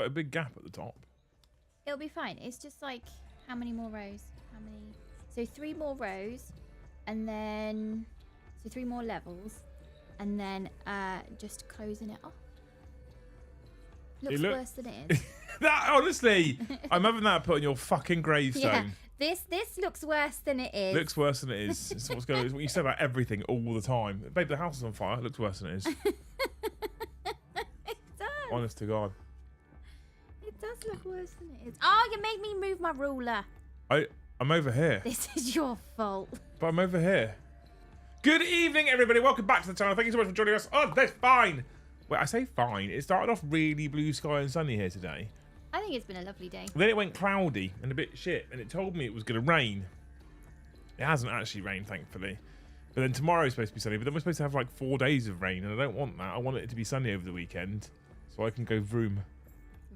quite a big gap at the top. It'll be fine. It's just like, how many more rows? How many? So 3 more rows, and then, so 3 more levels, and then just closing it off. Looks worse than it is. That, honestly, I'm having that put on your fucking gravestone. Yeah, this looks worse than it is. Looks worse than it is. It's what's going. It's what you say about everything all the time. Babe, the house is on fire. It looks worse than it is. It does. Honest to God. It does look worse than it is. Oh, you made me move my ruler. I'm over here. This is your fault. But I'm over here. Good evening, everybody. Welcome back to the channel. Thank you so much for joining us. Oh, that's fine. Wait, I say fine. It started off really blue sky and sunny here today. I think it's been a lovely day. Then it went cloudy and a bit shit, and it told me it was going to rain. It hasn't actually rained, thankfully. But then tomorrow is supposed to be sunny, but then we're supposed to have like 4 days of rain, and I don't want that. I want it to be sunny over the weekend, so I can go vroom.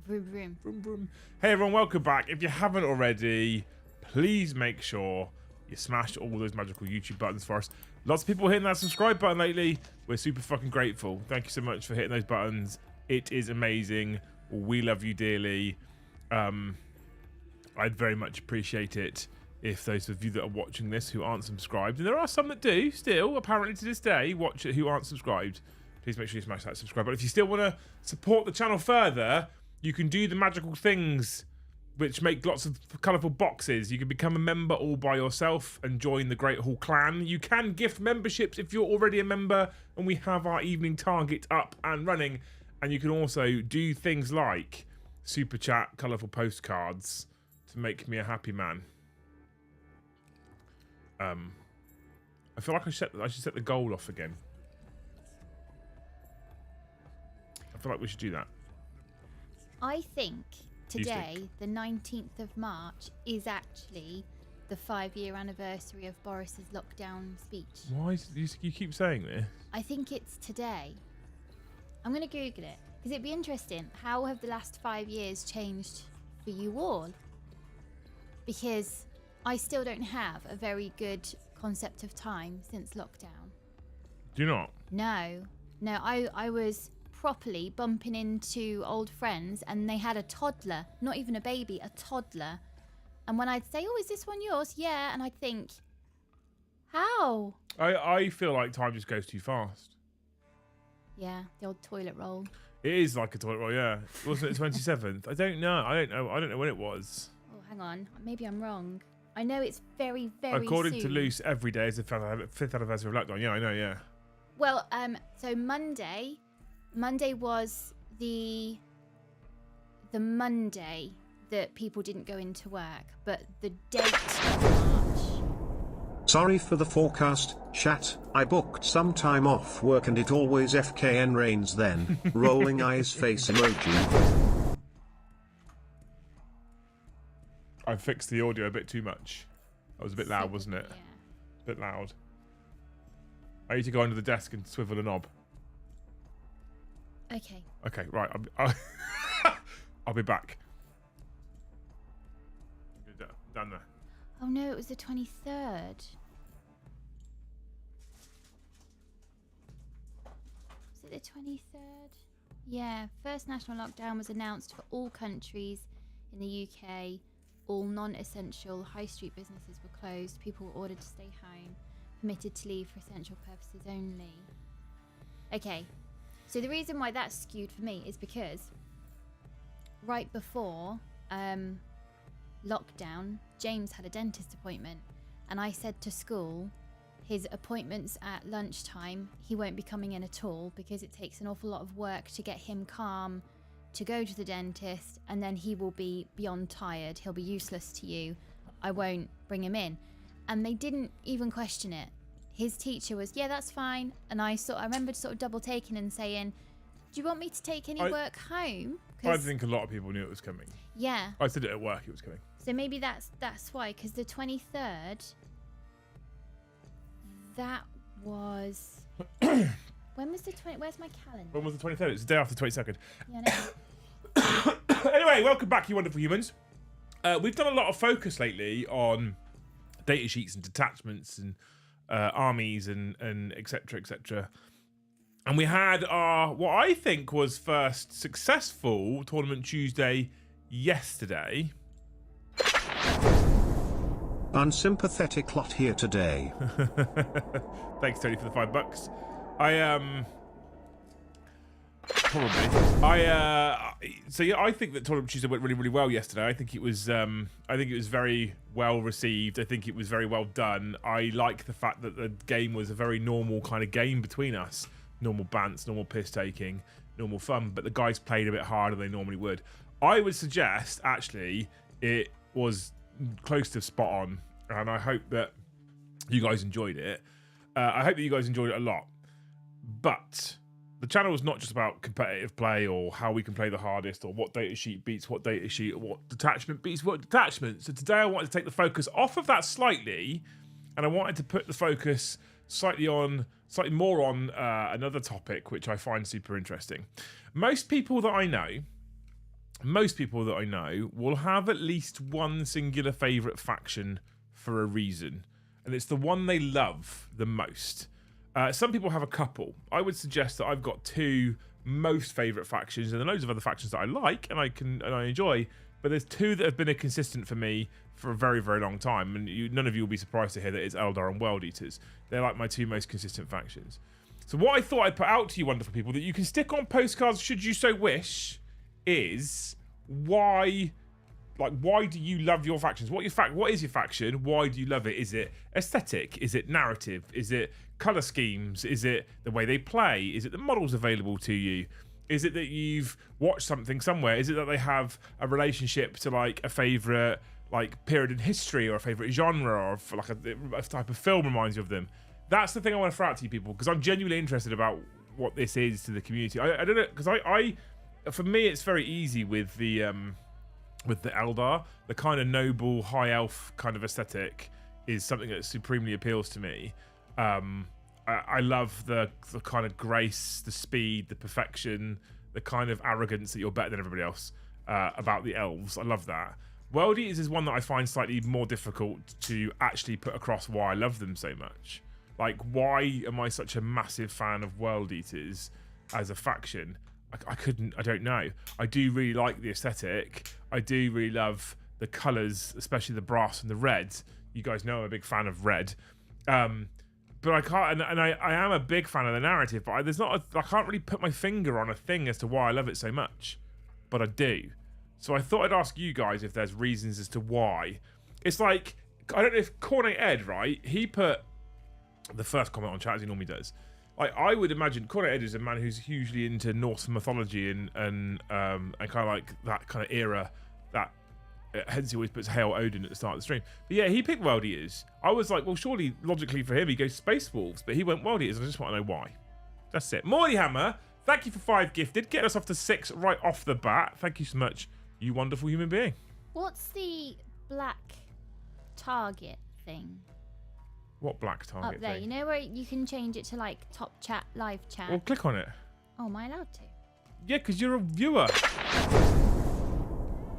Vroom, vroom. Vroom, vroom. Hey, everyone, welcome back. If you haven't already, please make sure you smash all those magical YouTube buttons for us. Lots of people hitting that subscribe button lately. We're super fucking grateful. Thank you so much for hitting those buttons. It is amazing. We love you dearly. I'd very much appreciate it if those of you that are watching this who aren't subscribed, and there are some that do still, apparently to this day, watch it who aren't subscribed, please make sure you smash that subscribe button. If you still want to support the channel further, you can do the magical things which make lots of colourful boxes. You can become a member all by yourself and join the Great Hall clan. You can gift memberships if you're already a member, and we have our evening target up and running. And you can also do things like super chat colourful postcards to make me a happy man. I feel like I should set the goal off again. I feel like we should do that. I think today, the 19th of March, is actually the 5-year anniversary of Boris's lockdown speech. Why you keep saying this? I think it's today. I'm going to Google it, because it'd be interesting. How have the last 5 years changed for you all? Because I still don't have a very good concept of time since lockdown. Do you not? No, I was properly bumping into old friends, and they had a toddler, not even a baby, a toddler. And when I'd say, oh, is this one yours? Yeah. And I'd think, how? I feel like time just goes too fast. Yeah, the old toilet roll. It is like a toilet roll, yeah. Wasn't it 27th? I don't know. I don't know when it was. Oh, hang on. Maybe I'm wrong. I know it's very, very According soon. to Luce, every day is the 5th anniversary of lockdown. Yeah, I know, yeah. Well, so Monday was the Monday that people didn't go into work, but the date of March. Sorry for the forecast, chat. I booked some time off work and it always FKN rains then. Rolling eyes face emoji. I fixed the audio a bit too much. That was a bit loud, wasn't it? Yeah. A bit loud. I need to go under the desk and swivel a knob. Okay. Okay, right. I'll be back. Done there. Oh no, it was the 23rd. Was it the 23rd? Yeah, first national lockdown was announced for all countries in the UK. All non-essential high street businesses were closed. People were ordered to stay home, permitted to leave for essential purposes only. Okay, so the reason why that's skewed for me is because right before lockdown, James had a dentist appointment, and I said to school, his appointments at lunchtime, he won't be coming in at all because it takes an awful lot of work to get him calm to go to the dentist, and then he will be beyond tired. He'll be useless to you. I won't bring him in. And they didn't even question it. His teacher was, yeah, that's fine. And I remembered sort of double taking and saying, do you want me to take any work home? I think a lot of people knew it was coming. Yeah. I said it at work, it was coming. So maybe that's why, because the 23rd, that was... When was the 20th? Where's my calendar? When was the 23rd? It's the day after the 22nd. Yeah, no. Anyway, welcome back, you wonderful humans. We've done a lot of focus lately on data sheets and detachments and armies and etc. etc. And we had our, what I think was first successful Tournament Tuesday yesterday. Unsympathetic lot here today. Thanks, Tony, for the $5. So yeah, I think that Tournament Tuesday went really, really well yesterday. I think it was very well received. I think it was very well done. I like the fact that the game was a very normal kind of game between us. Normal bants, normal piss taking, normal fun, but the guys played a bit harder than they normally would. I would suggest, actually, it was close to spot on, and I hope that you guys enjoyed it. I hope that you guys enjoyed it a lot. But the channel is not just about competitive play or how we can play the hardest or what data sheet beats what data sheet or what detachment beats what detachment. So today I wanted to take the focus off of that slightly, and I wanted to put the focus slightly more on another topic which I find super interesting. Most people that I know will have at least one singular favourite faction for a reason, and it's the one they love the most. Some people have a couple. I would suggest that I've got two most favourite factions, and there are loads of other factions that I like and I enjoy, but there's two that have been a consistent for me for a very, very long time, and none of you will be surprised to hear that it's Eldar and World Eaters. They're like my two most consistent factions. So what I thought I'd put out to you wonderful people that you can stick on postcards should you so wish is why do you love your factions? What is your faction? Why do you love it? Is it aesthetic? Is it narrative? Is it colour schemes? Is it the way they play? Is it the models available to you? Is it that you've watched something somewhere? Is it that they have a relationship to like a favourite like period in history or a favourite genre or like a type of film reminds you of them? That's the thing I want to throw out to you people, because I'm genuinely interested about what this is to the community. I don't know, because for me it's very easy with the Eldar. The kind of noble high elf kind of aesthetic is something that supremely appeals to me. I love the kind of grace, the speed, the perfection, the kind of arrogance that you're better than everybody else about the elves. I love that. World Eaters is one that I find slightly more difficult to actually put across why I love them so much. Like, why am I such a massive fan of World Eaters as a faction? I don't know. I do really like the aesthetic. I do really love the colours, especially the brass and the red. You guys know I'm a big fan of red. But I can't, and I am a big fan of the narrative, but I can't really put my finger on a thing as to why I love it so much. But I do. So I thought I'd ask you guys if there's reasons as to why. It's like, I don't know if Cornet Ed, right? He put the first comment on chat as he normally does. Like, I would imagine Cornet Ed is a man who's hugely into Norse mythology and kind of like that kind of era. That hence he always puts Hail Odin at the start of the stream. But yeah, he picked World Eaters. I was like, well, surely logically for him he goes Space Wolves, but he went World Eaters. I just want to know why. That's it. Morty Hammer, thank you for 5 gifted. Get us off to 6 right off the bat. Thank you so much, you wonderful human being. What's the black target thing? What black target up there thing? You know where you can change it to like top chat, live chat? Well, click on it. Oh, am I allowed to? Yeah, because you're a viewer.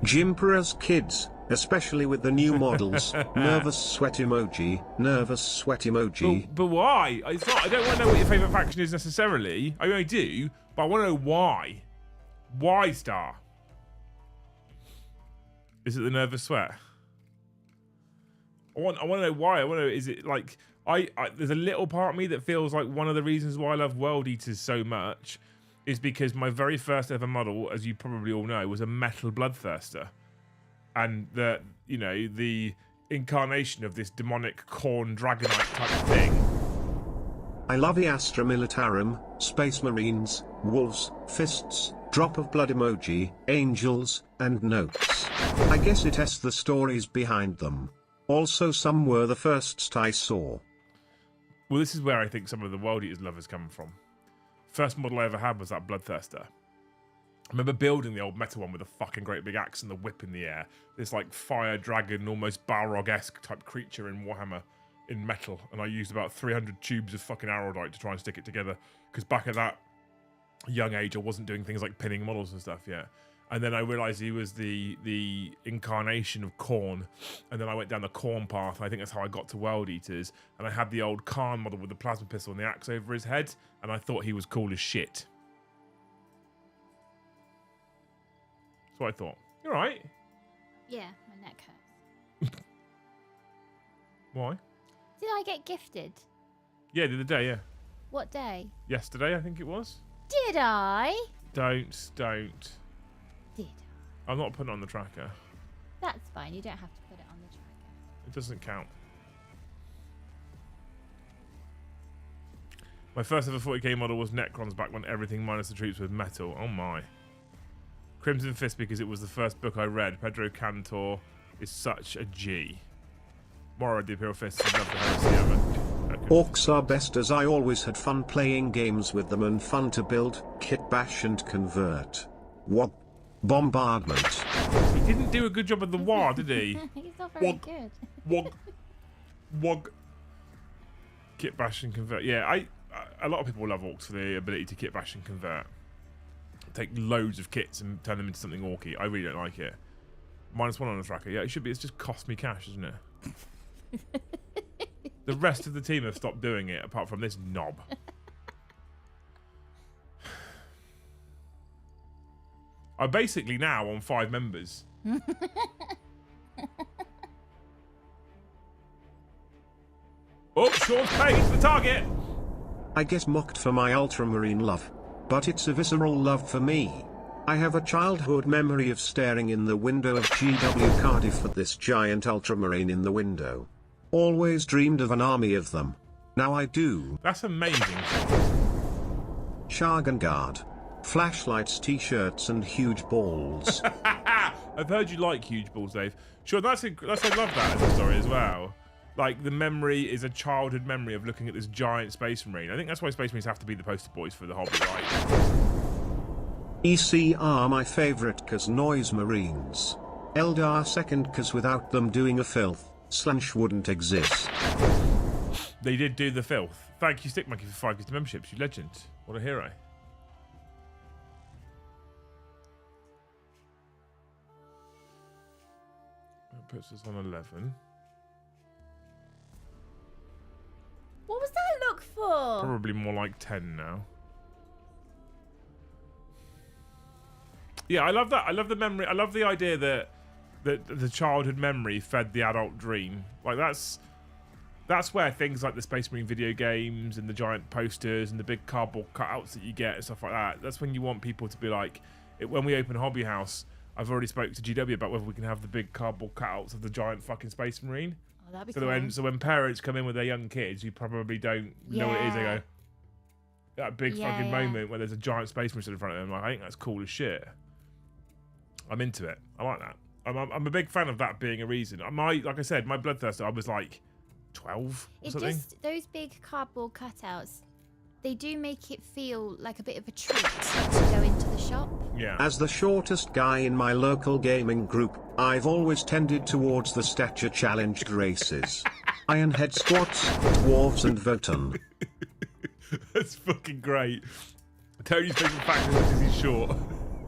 Jimper's kids, especially with the new models. Nervous sweat emoji, nervous sweat emoji. But why? I don't want to know what your favourite faction is necessarily. I mean, I do, but I want to know why. Why, Star? Is it the nervous sweat? I want to know why. I want to know, is it like, there's a little part of me that feels like one of the reasons why I love World Eaters so much is because my very first ever model, as you probably all know, was a metal bloodthirster. And the incarnation of this demonic corn dragonite type of thing. I love the Astra Militarum, Space Marines, Wolves, Fists, Drop of Blood emoji, Angels, and Notes. I guess it has the stories behind them. Also, some were the firsts I saw. Well, this is where I think some of the World Eaters love is coming from. First model I ever had was that Bloodthirster. I remember building the old metal one with a fucking great big axe and the whip in the air. This like fire dragon, almost Balrog-esque type creature in Warhammer in metal. And I used about 300 tubes of fucking arrowdite to try and stick it together. Because back at that young age, I wasn't doing things like pinning models and stuff yet. And then I realised he was the incarnation of Khorne. And then I went down the Khorne path, and I think that's how I got to World Eaters. And I had the old Khan model with the plasma pistol and the axe over his head, and I thought he was cool as shit. That's what I thought. You're right. Yeah, my neck hurts. Why? Did I get gifted? Yeah, the other day, yeah. What day? Yesterday, I think it was. Did I? Don't. Did. I'm not putting it on the tracker. That's fine. You don't have to put it on the tracker. It doesn't count. My first ever 40k model was Necrons back when everything minus the troops was metal. Oh my. Crimson Fist because it was the first book I read. Pedro Cantor is such a G. Mora the Imperial Fist. I love the heresy. Orcs are best as I always had fun playing games with them and fun to build, kit bash and convert. What? Bombardment. He didn't do a good job of the war, did he? He's not very good. Wog. Kit bash and convert. Yeah, a lot of people love orcs for the ability to kit bash and convert. Take loads of kits and turn them into something orky. I really don't like it. -1 on the tracker. Yeah, it should be. It's just cost me cash, isn't it? The rest of the team have stopped doing it, apart from this knob. I'm basically now on 5 members. Oh, Sean's paying to the target. I get mocked for my ultramarine love, but it's a visceral love for me. I have a childhood memory of staring in the window of GW Cardiff at this giant ultramarine in the window. Always dreamed of an army of them. Now I do. That's amazing. Shargangard. Flashlights, t-shirts and huge balls. I've heard you like huge balls, Dave. Sure, I love that as a story as well. Like, the memory is a childhood memory of looking at this giant space marine. I think that's why space marines have to be the poster boys for the hobby, right? EC are my favourite cause noise marines. Eldar second cause without them doing a filth, Slunch wouldn't exist. They did do the filth. Thank you, Stick Monkey, for 5 gifted memberships. You legend. What a hero. That puts us on 11. What was that look for? Probably more like 10 now. Yeah, I love that. I love the memory. I love the idea that the childhood memory fed the adult dream. Like, that's where things like the Space Marine video games and the giant posters and the big cardboard cutouts that you get and stuff like that. That's when you want people to be like, when we open Hobby House, I've already spoke to GW about whether we can have the big cardboard cutouts of the giant fucking Space Marine. Oh, that'd be So cool. when parents come in with their young kids who probably don't know what it is, they go, that big fucking moment where there's a giant Space Marine in front of them. Like, I think that's cool as shit. I'm into it. I like that. I'm a big fan of that being a reason. Like I said, my Bloodthirster, I was like 12 or something. Those big cardboard cutouts, they do make it feel like a bit of a treat to go into the shop. Yeah. As the shortest guy in my local gaming group, I've always tended towards the stature challenged races. Ironhead squats, dwarves and Votan. That's fucking great. Tony's favourite fact is because he's short.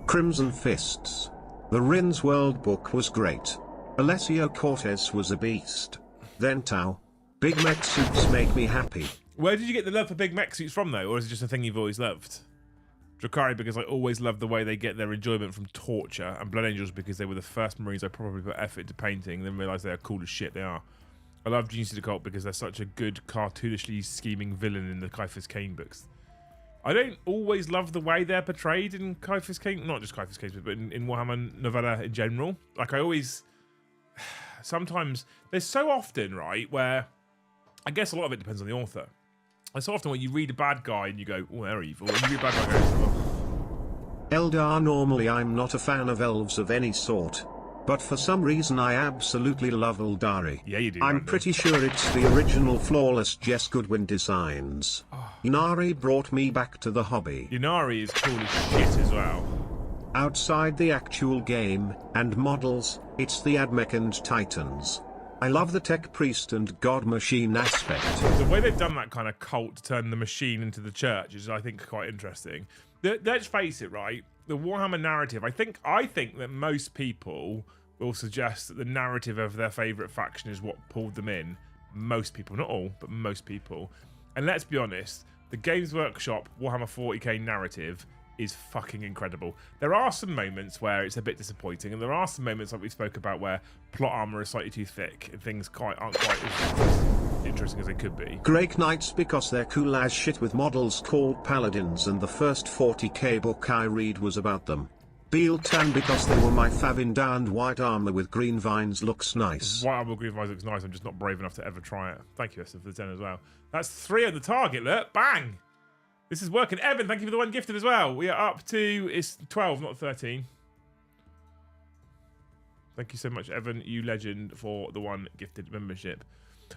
Crimson Fists. The Rin's World book was great. Alessio Cortez was a beast. Then Tau. Big mech suits make me happy. Where did you get the love for big mech suits from, though? Or is it just a thing you've always loved? Drakari, because I always loved the way they get their enjoyment from torture. And Blood Angels, because they were the first Marines I probably put effort into painting and then realised they're cool as shit. They are. I love Genius of the Cult because they're such a good, cartoonishly scheming villain in the Caiaphas Cain books. I don't always love the way they're portrayed in Caiaphas Cain. Not just Caiaphas Cain, but in Warhammer novella in general. Like, I always... Sometimes... There's so often, right, where... I guess a lot of it depends on the author. There's so often when you read a bad guy and you go, oh, they're evil. And you read a bad guy and you go, oh. Eldar. Normally I'm not a fan of elves of any sort. But for some reason I absolutely love Eldari. Yeah, you do. I'm Randall. pretty sure it's the original flawless Jess Goodwin designs. Inari brought me back to the hobby. Inari is cool as shit as well. Outside the actual game and models, it's the Admech and Titans. I love the tech priest and god machine aspect. The way they've done that kind of cult to turn the machine into the church is, I think, quite interesting. Let's face it, right? The Warhammer narrative, I think that most people will suggest that the narrative of their favourite faction is what pulled them in. Most people, not all, but most people. And let's be honest, the Games Workshop Warhammer 40k narrative is fucking incredible. There are some moments where it's a bit disappointing, and there are some moments like we spoke about where plot armor is slightly too thick and things aren't quite as interesting as they could be. Grey Knights because they're cool as shit with models called paladins, and the first 40k book I read was about them. Beal Tan because they were my fav in downed white armor with green vines looks nice. White armor with green vines looks nice. I'm just not brave enough to ever try it. Thank you, Esther, for the 10 as well. That's 3 on the target, look. Bang! This is working. Evan, thank you for the 1 gifted as well. We are up to, it's 12, not 13. Thank you so much, Evan, you legend, for the 1 gifted membership.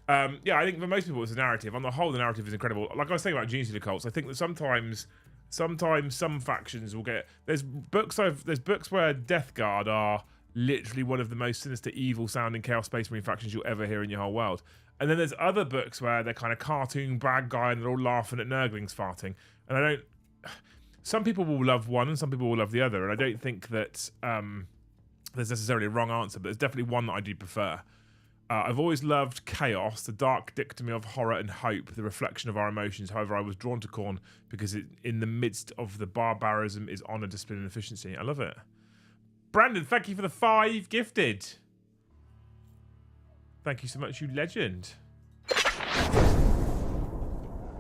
Yeah, I think for most people it's a narrative. On the whole, the narrative is incredible. Like I was saying about genocide cults, I think that sometimes some factions will get... There's books where Death Guard are literally one of the most sinister, evil-sounding Chaos Space Marine factions you'll ever hear in your whole world. And then there's other books where they're kind of cartoon bad guy and they're all laughing at Nurglings farting. And I don't... Some people will love one and some people will love the other. And I don't think that there's necessarily a wrong answer, but there's definitely one that I do prefer. I've always loved Chaos, the dark dichotomy of horror and hope, the reflection of our emotions. However, I was drawn to Khorne because in the midst of the barbarism is honour, discipline and efficiency. I love it. Brandon, thank you for the 5 gifted. Thank you so much, you legend.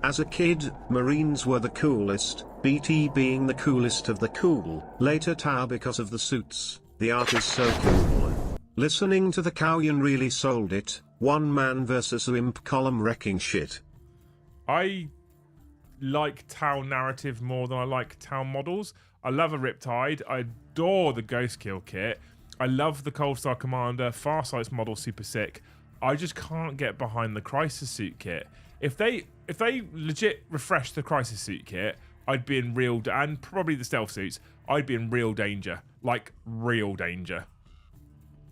As a kid, Marines were the coolest, BT being the coolest of the cool. Later Tau because of the suits. The art is so cool. Listening to the Cowian really sold it. One man versus Imp column wrecking shit. I like Tau narrative more than I like Tau models. I love a Riptide. I adore the Ghost Kill kit. I love the Cold Star Commander. Farsight's model super sick. I just can't get behind the Crisis Suit kit. If they legit refresh the Crisis Suit kit, I'd be in real... And probably the Stealth Suits. I'd be in real danger. Like, real danger.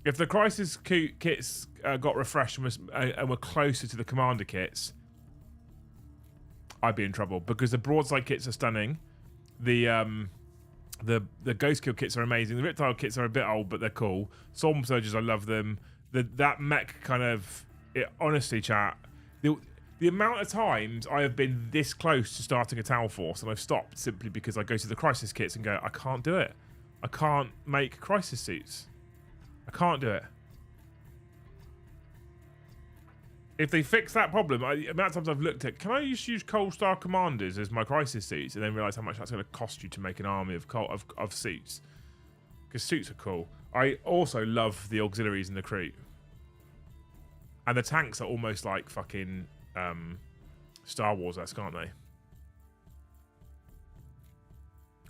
If the Crisis kits got refreshed and were closer to the Commander kits, I'd be in trouble. Because the Broadside kits are stunning. The Ghost Kill kits are amazing. The Riptide kits are a bit old, but they're cool. Storm Surges, I love them. That mech kind of... honestly, chat... The amount of times I have been this close to starting a Tau Force and I've stopped simply because I go to the Crisis kits and go, I can't do it. I can't make Crisis suits. I can't do it. If they fix that problem, the amount of times I've looked at, can I just use Cold Star Commanders as my Crisis suits and then realise how much that's going to cost you to make an army of suits? Because suits are cool. I also love the auxiliaries and the crew. And the tanks are almost like fucking Star Wars-esque, aren't they?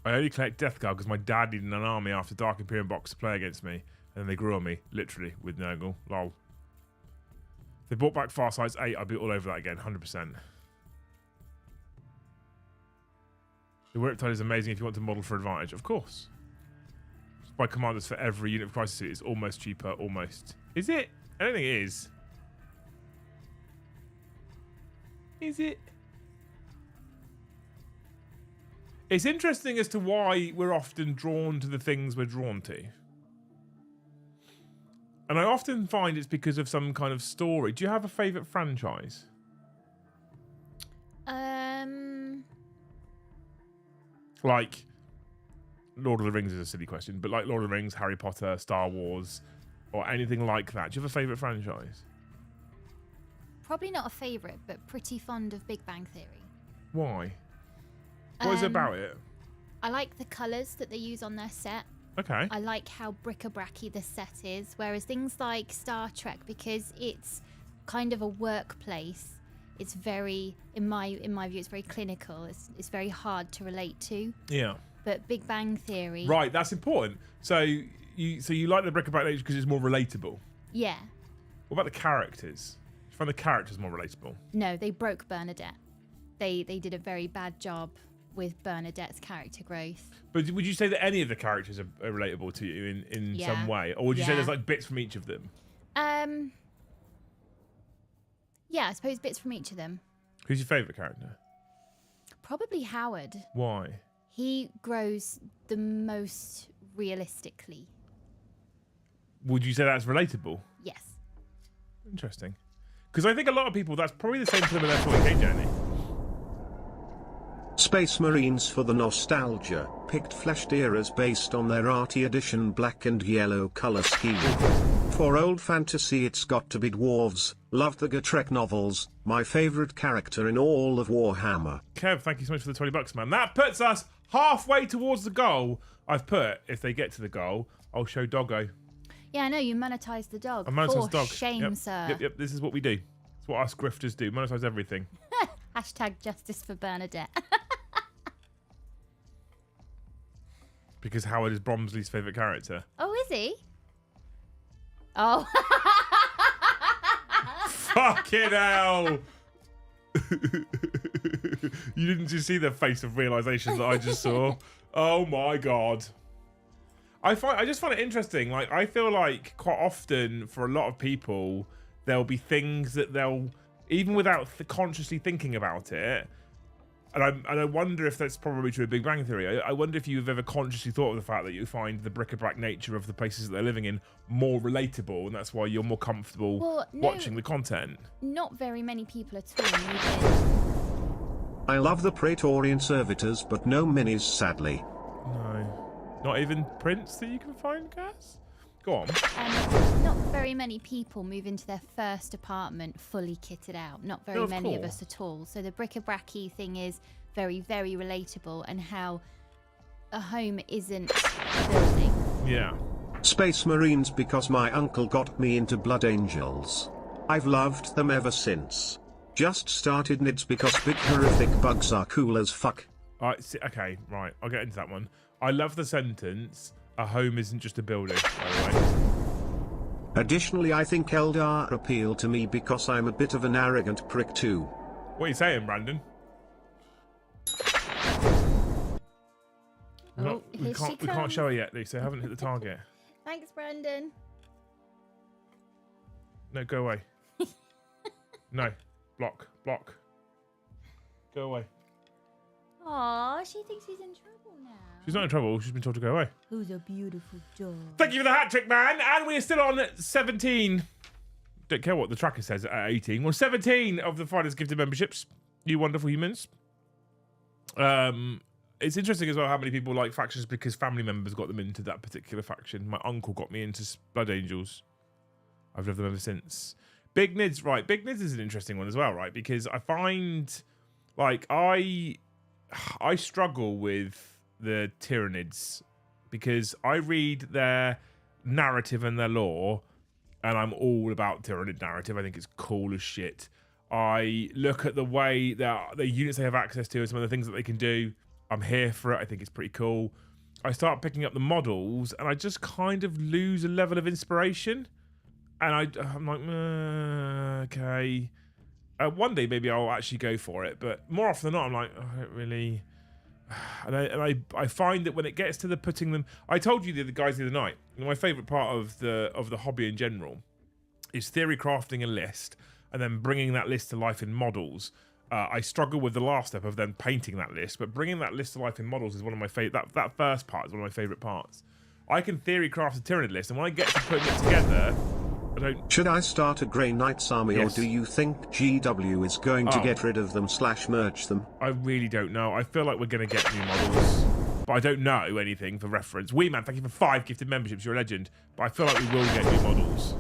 I only collect Death Guard because my dad needed an army after Dark Imperium box to play against me. And then they grew on me, literally, with Nurgle. Lol. If they brought back Farsight's 8, I'd be all over that again, 100%. The Riptide is amazing if you want to model for advantage. Of course. Just buy commanders for every unit of Crisis Suit. It's almost cheaper, almost. Is it? I don't think it is. Is it? It's interesting as to why we're often drawn to the things we're drawn to. And I often find it's because of some kind of story. Do you have a favourite franchise? Like, Lord of the Rings is a silly question, but like Lord of the Rings, Harry Potter, Star Wars, or anything like that. Do you have a favourite franchise? Probably not a favourite, but pretty fond of Big Bang Theory. Why? What is it about it? I like the colours that they use on their set. Okay. I like how bric-a-bracy the set is, whereas things like Star Trek, because it's kind of a workplace, it's very, in my view, it's very clinical. It's very hard to relate to. Yeah. But Big Bang Theory. Right, that's important. So you like the bric-a-brac because it's more relatable. Yeah. What about the characters? Do you find the characters more relatable? No, they broke Bernadette. They did a very bad job with Bernadette's character growth. But would you say that any of the characters are relatable to you in some way? Or would you say there's like bits from each of them? Yeah, I suppose bits from each of them. Who's your favourite character? Probably Howard. Why? He grows the most realistically. Would you say that's relatable? Yes. Interesting. Because I think a lot of people, that's probably the same for them in their 40k journey. Space Marines for the nostalgia, picked fleshed eras based on their arty edition black and yellow color scheme. For old fantasy it's got to be dwarves, loved the Gotrek novels, my favorite character in all of Warhammer. Kev, thank you so much for the $20, man. That puts us halfway towards the goal. I've put, if they get to the goal, I'll show Doggo. Yeah, I know, you monetized the dog. I monetized For the dog. shame, Yep. sir. Yep, this is what we do. It's what us grifters do. Monetize everything. Hashtag justice for Bernadette. Because Howard is Bromsley's favourite character. Oh, is he? Oh. Fucking hell! You didn't just see the face of realisation that I just saw. Oh my god. I just find it interesting. Like, I feel like quite often for a lot of people, there'll be things that they'll, even without consciously thinking about it, and I wonder if that's probably true of Big Bang Theory. I wonder if you've ever consciously thought of the fact that you find the bric-a-brac nature of the places that they're living in more relatable, and that's why you're more comfortable watching the content. Not very many people at all move in. I love the Praetorian servitors, but no minis sadly. No. Not even prints that you can find, Cass? Go on. Not very many people move into their first apartment fully kitted out. Not very many of us at all. So the bric-a-brac-y thing is very, very relatable, and how a home isn't a building. Yeah. Space Marines because my uncle got me into Blood Angels. I've loved them ever since. Just started NIDS because big horrific bugs are cool as fuck. Okay, right. I'll get into that one. I love the sentence, a home isn't just a building, by the way. Additionally, I think Eldar appeal to me because I'm a bit of an arrogant prick too. What are you saying, Brandon? We can't show her yet, Lisa. I haven't hit the target. Thanks, Brandon. No, go away. No. Block. Go away. Aw, she thinks he's in trouble now. She's not in trouble. She's been told to go away. Who's a beautiful dog? Thank you for the hat trick, man. And we are still on 17. Don't care what the tracker says at 18. Well, 17 of the Friday's gifted memberships. You wonderful humans. It's interesting as well how many people like factions because family members got them into that particular faction. My uncle got me into Blood Angels. I've loved them ever since. Big Nids, right. Big Nids is an interesting one as well, right? Because I find, like, I struggle with the Tyranids because I read their narrative and their lore, and I'm all about Tyranid narrative. I think it's cool as shit. I look at the way that the units they have access to and some of the things that they can do. I'm here for it. I think it's pretty cool. I start picking up the models, and I just kind of lose a level of inspiration. And I'm like, okay. One day maybe I'll actually go for it, but more often than not, I'm like, I don't really. And I find that when it gets to the putting them, I told you the guys the other night. My favourite part of the hobby in general is theory crafting a list and then bringing that list to life in models. I struggle with the last step of then painting that list, but bringing that list to life in models is one of my favourite. That first part is one of my favourite parts. I can theory craft a Tyranid list, and when I get to putting it together. Should I start a Grey Knights army, yes. or do you think GW is going to get rid of them / merge them? I really don't know. I feel like we're going to get new models, but I don't know anything for reference. Man, thank you for 5 gifted memberships. You're a legend. But I feel like we will get new models.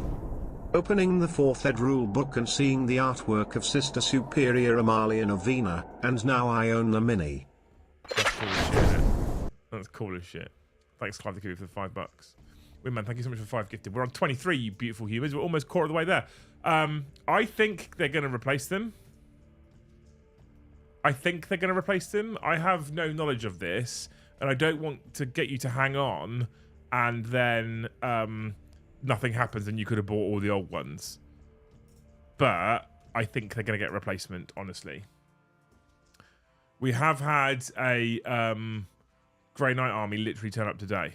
Opening the 4th ed rulebook and seeing the artwork of Sister Superior Amalia Novena, and now I own the mini. That's cool as shit, isn't it? That's cool as shit. Thanks, Clive the Kiwi, for the $5. Man, thank you so much for 5 gifted. We're on 23, you beautiful humans. We're almost quarter of the way there. I think they're going to replace them. I have no knowledge of this, and I don't want to get you to hang on, and then nothing happens, and you could have bought all the old ones. But I think they're going to get replacement, honestly. We have had a Grey Knight army literally turn up today.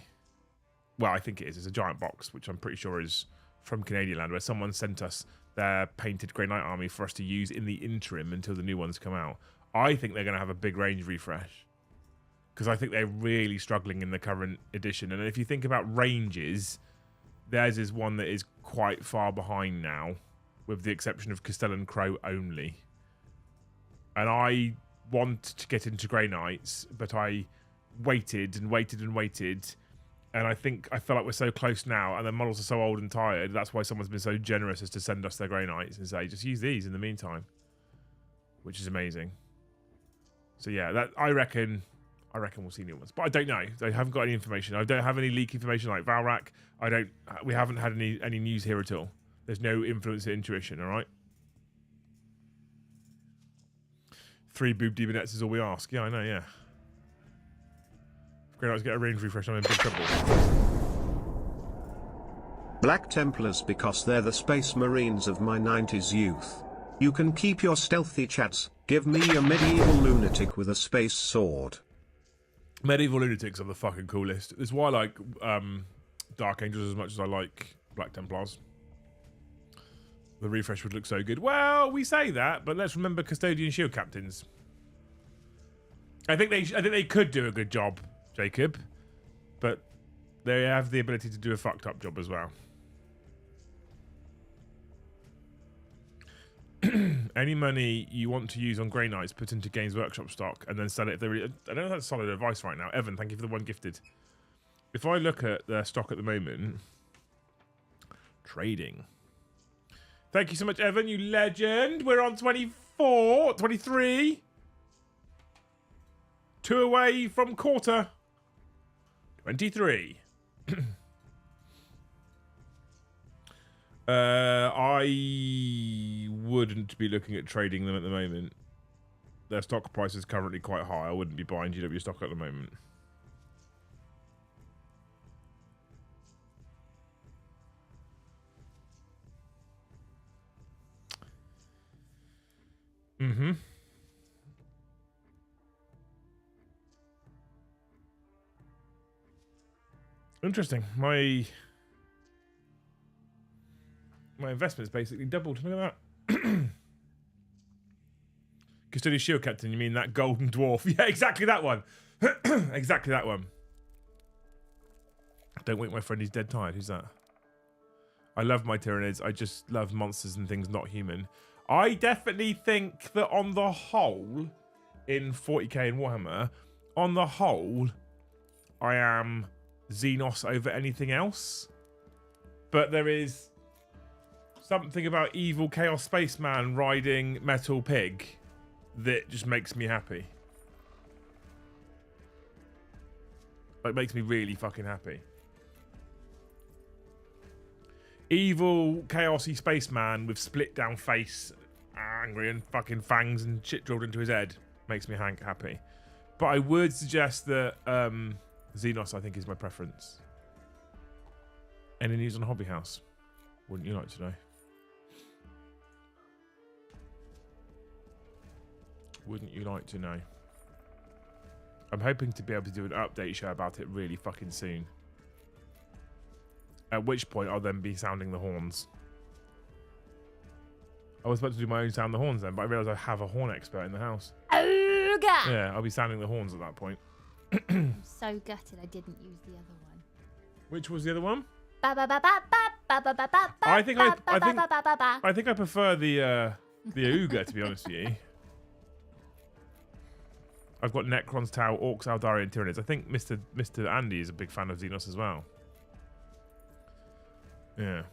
Well, I think it is. It's a giant box, which I'm pretty sure is from Canadian land, where someone sent us their painted Grey Knight army for us to use in the interim until the new ones come out. I think they're going to have a big range refresh because I think they're really struggling in the current edition. And if you think about ranges, theirs is one that is quite far behind now, with the exception of Castellan Crow only. And I want to get into Grey Knights, but I waited and waited and waited. And I think I feel like we're so close now, and the models are so old and tired. That's why someone's been so generous as to send us their Grey Knights and say, just use these in the meantime, which is amazing. So yeah, that I reckon we'll see new ones, but I don't know. I haven't got any information. I don't have any leak information like Valrak. We haven't had any news here at all. There's no influence of intuition. All right. 3 boob demonettes is all we ask. Yeah, I know. Yeah. Grey Knights get a range refresh. I'm in big trouble. Black Templars because they're the Space Marines of my 90s youth. You can keep your stealthy chats. Give me a medieval lunatic with a space sword. Medieval lunatics are the fucking coolest. It's why I like Dark Angels as much as I like Black Templars. The refresh would look so good. Well, we say that, but let's remember Custodian Shield Captains. I think they could do a good job, Jacob, but they have the ability to do a fucked up job as well. Any money you want to use on Grey Knights, put into Games Workshop stock and then sell it. I don't know if that's solid advice right now. Evan, thank you for the one gifted. If I look at their stock at the moment, trading. Thank you so much, Evan, you legend. We're on 24, 23. 2 away from quarter. 23. I wouldn't be looking at trading them at the moment. Their stock price is currently quite high. I wouldn't be buying GW stock at the moment. Mm-hmm. Interesting. My investment's basically doubled. Look at that. Custodian Shield Captain, you mean that golden dwarf? Yeah, exactly that one. Exactly that one. Don't wake my friend, he's dead tired. Who's that? I love my Tyranids. I just love monsters and things not human. I definitely think that on the whole, in 40k and Warhammer, on the whole, I am Xenos over anything else. But there is something about evil Chaos Spaceman riding Metal Pig that just makes me happy. Like, makes me really fucking happy. Evil, chaosy spaceman with split down face, angry and fucking fangs and shit drilled into his head makes me happy. But I would suggest that Xenos, I think, is my preference. Any news on Hobby House? Wouldn't you like to know? Wouldn't you like to know? I'm hoping to be able to do an update show about it really fucking soon. At which point I'll then be sounding the horns. I was about to do my own sound the horns then, but I realised I have a horn expert in the house. Oh, God. Yeah, I'll be sounding the horns at that point. I'm so gutted I didn't use the other one. Which was the other one? I think I prefer the Ooga, to be honest with you. I've got Necrons, Tau, Orcs, Aldari, and Tyranids. I think Mr. Andy is a big fan of Xenos as well. Yeah.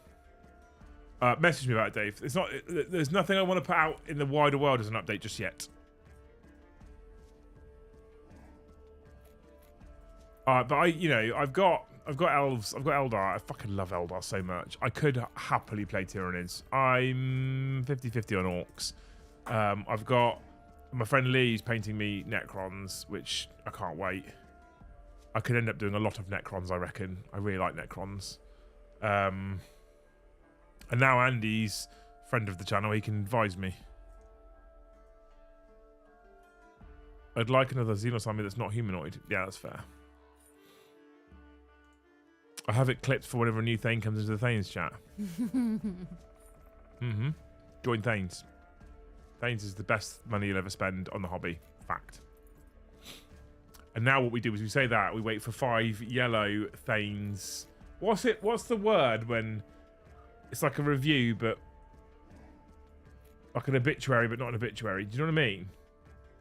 Message me about it, Dave. It's not. There's nothing I want to put out in the wider world as an update just yet. But I've got elves. I've got Eldar. I fucking love Eldar so much. I could happily play Tyranids. I'm 50-50 on Orcs. I've got my friend Lee's painting me Necrons, which I can't wait. I could end up doing a lot of Necrons, I reckon. I really like Necrons. And now Andy's friend of the channel, he can advise me. I'd like another Xenos army that's not humanoid. Yeah, that's fair. I have it clipped for whenever a new Thane comes into the Thanes chat. Mm-hmm. Join Thanes. Thanes is the best money you'll ever spend on the hobby. Fact. And now what we do is we say that, we wait for 5 yellow Thanes. What's the word when it's like a review, but like an obituary, but not an obituary? Do you know what I mean?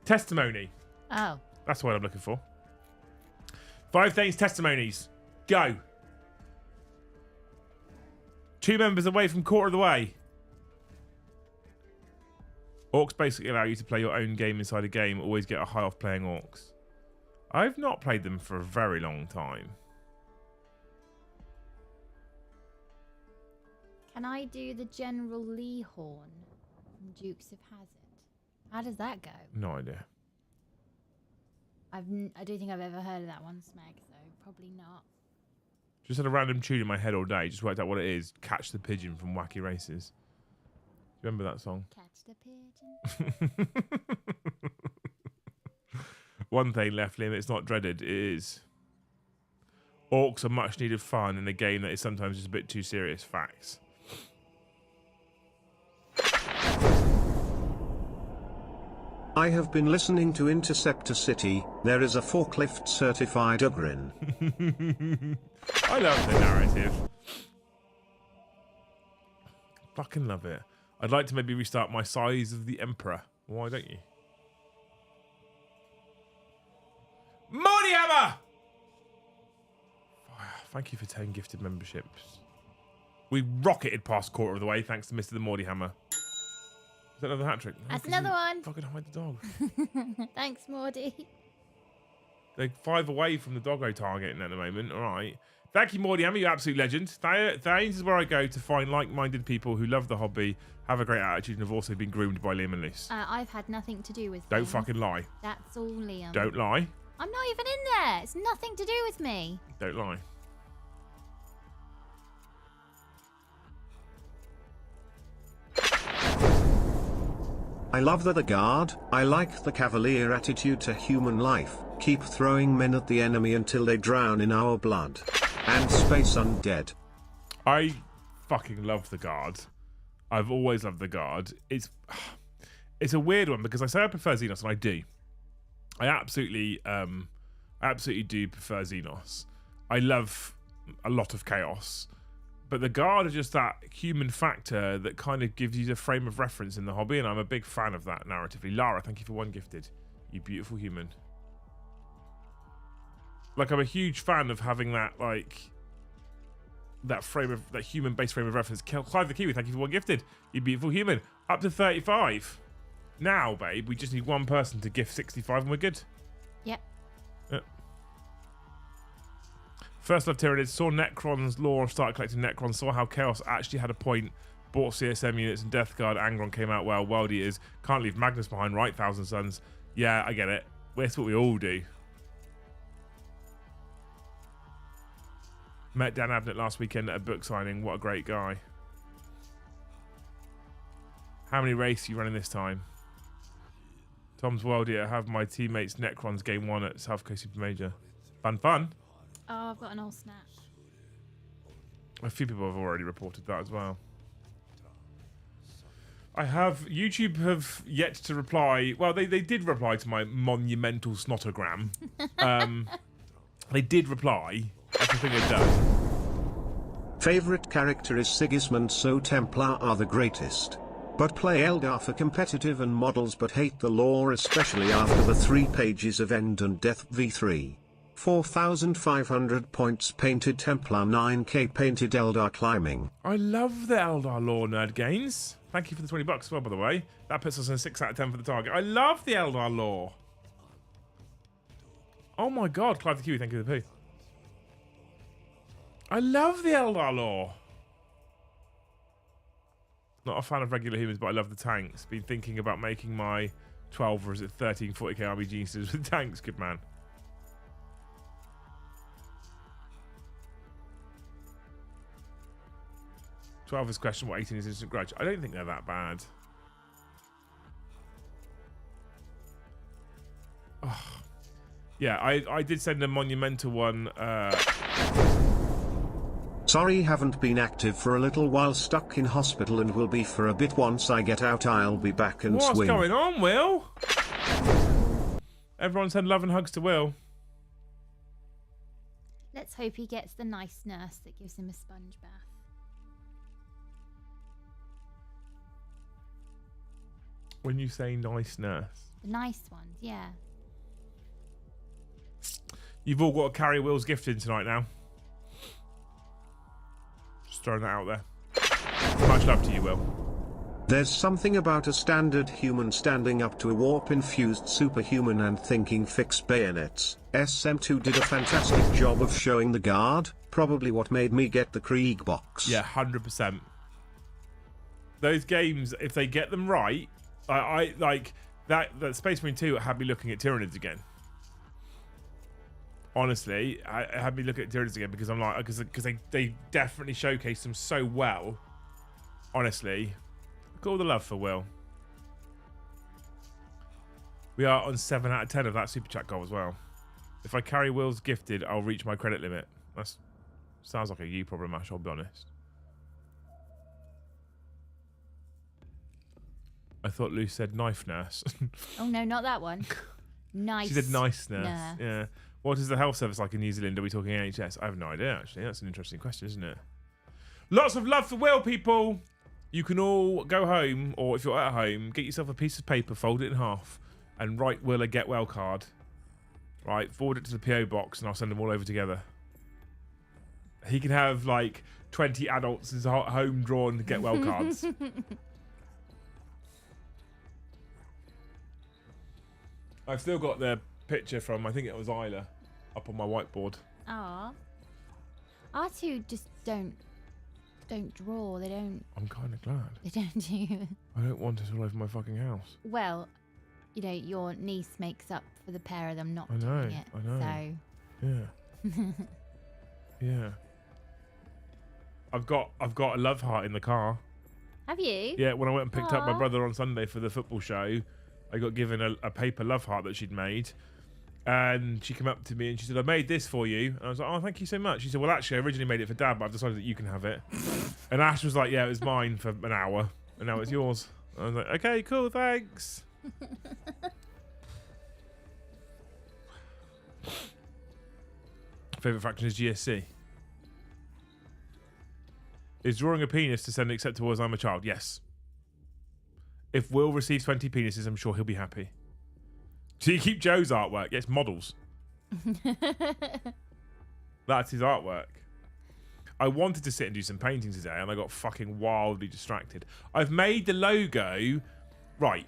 Testimony. Oh. That's what I'm looking for. 5 Thanes testimonies. Go. 2 members away from quarter of the way. Orcs basically allow you to play your own game inside a game. Always get a high off playing orcs. I've not played them for a very long time. Can I do the General Lee horn from Dukes of Hazzard? How does that go? No idea. I don't think I've ever heard of that one, Smeg, so probably not. Just had a random tune in my head all day. Just worked out what it is. Catch the Pigeon from Wacky Races. Do you remember that song? Catch the pigeon. One thing left, Liam, it's not dreaded. It is. Orcs are much needed fun in a game that is sometimes just a bit too serious. Facts. I have been listening to Interceptor City. There is a forklift certified Ugrin. I love the narrative. Fucking love it. I'd like to maybe restart my Size of the Emperor. Why don't you? Morty Hammer! Thank you for 10 gifted memberships. We rocketed past quarter of the way thanks to Mr. the Morty Hammer. Is that another hat trick? That's another one. Fucking hide the dog. Thanks, Morty. They're 5 away from the doggo targeting at the moment. All right. Thank you, Morty Hammer. You absolute legend. Thanes is where I go to find like-minded people who love the hobby, have a great attitude, and have also been groomed by Liam and Luce. I've had nothing to do with Don't things. fucking lie. That's all, Liam. Don't lie. I'm not even in there. It's nothing to do with me. Don't lie. I love the guard. I like the cavalier attitude to human life. Keep throwing men at the enemy until they drown in our blood. And space undead. I fucking love the guard. I've always loved the guard. It's a weird one because I say I prefer Xenos, and I do. I absolutely do prefer Xenos. I love a lot of chaos. But the guard are just that human factor that kind of gives you the frame of reference in the hobby, and I'm a big fan of that narratively. Lara, thank you for 1 gifted. You beautiful human. Like, I'm a huge fan of having that, like, that human-based frame of reference. Clive the Kiwi, thank you for 1 gifted. You beautiful human. Up to 35. Now, babe, we just need 1 person to gift 65 and we're good. Yep. First Love Tyranids, saw Necron's lore, started collecting Necrons, saw how Chaos actually had a point, bought CSM units and Death Guard, Angron came out well, World Eaters, can't leave Magnus behind, right, Thousand Suns. Yeah, I get it. That's what we all do. Met Dan Abnett last weekend at a book signing, what a great guy. How many races are you running this time? Tom's World Eater, have my teammates Necrons game 1 at South Coast Super Major. Fun. Oh, I've got an old snap. A few people have already reported that as well. YouTube have yet to reply. Well, they did reply to my monumental snotogram. They did reply. That's the thing they've done. Favorite character is Sigismund, so Templar are the greatest. But play Eldar for competitive and models, but hate the lore, especially after the 3 pages of End and Death v3. 4,500 points painted Templar, 9k painted Eldar climbing. I love the Eldar lore, Nerd Gains. Thank you for the $20 as well, by the way. That puts us in 6 out of 10 for the target. I love the Eldar lore. Oh my god, Clive the Kiwi, thank you for the poo. I love the Eldar lore. Not a fan of regular humans, but I love the tanks. Been thinking about making my 12 or is it 13 40k RPG instances with tanks. Good man. $12 is questionable, 18 is instant grudge. I don't think they're that bad. Oh. Yeah, I did send a monumental one. Sorry, haven't been active for a little while, stuck in hospital, and will be for a bit. Once I get out, I'll be back and What's swing. going on, Will? Everyone send love and hugs to Will. Let's hope he gets the nice nurse that gives him a sponge bath. When you say nice nurse, The nice ones, yeah. you've all got to carry Will's gift in tonight now. Just throwing that out there. Much love to you, Will. There's something about a standard human standing up to a warp-infused superhuman and thinking fix bayonets. SM2 did a fantastic job of showing the guard, probably what made me get the Krieg box. Yeah, 100%. Those games, if they get them right, I like that Space Marine 2 had me looking at Tyranids again. Honestly, it had me look at Tyranids again because I'm like, because they definitely showcased them so well. Honestly, look at all the love for Will. We are on 7 out of 10 of that super chat goal as well. If I carry Will's gifted, I'll reach my credit limit. That sounds like a you problem, Ash, I'll be honest. I thought Lou said knife nurse. Oh no, not that one. Nice. She said nice nurse. Nurse. Yeah. What is the health service like in New Zealand? Are we talking NHS? I have no idea, actually. That's an interesting question, isn't it? Lots of love for Will, people. You can all go home, or if you're at home, get yourself a piece of paper, fold it in half, and write Will a get well card. Right, forward it to the PO box, and I'll send them all over together. He can have like 20 adults as home drawn get well cards. I've still got the picture from, I think it was Isla, up on my whiteboard. Aw. R2 just don't draw. They don't. I'm kind of glad. They don't do. I don't want it all over my fucking house. Well, you know, your niece makes up for the pair of them not I know, doing it. I know. So. Yeah. Yeah. I've got a love heart in the car. Have you? Yeah, when I went and picked up my Aw. brother on Sunday for the football show, I got given a paper love heart that she'd made. And she came up to me and she said, I made this for you. And I was like, oh, thank you so much. She said, well, actually, I originally made it for Dad, but I've decided that you can have it. And Ash was like, yeah, it was mine for an hour. And now it's yours. And I was like, okay, cool, thanks. Favourite fraction is GSC. Is drawing a penis to send acceptable as I'm a child? Yes. If Will receives 20 penises, I'm sure he'll be happy. Do you keep Joe's artwork? Yes, models. That's his artwork. I wanted to sit and do some painting today, and I got fucking wildly distracted. I've made the logo. Right.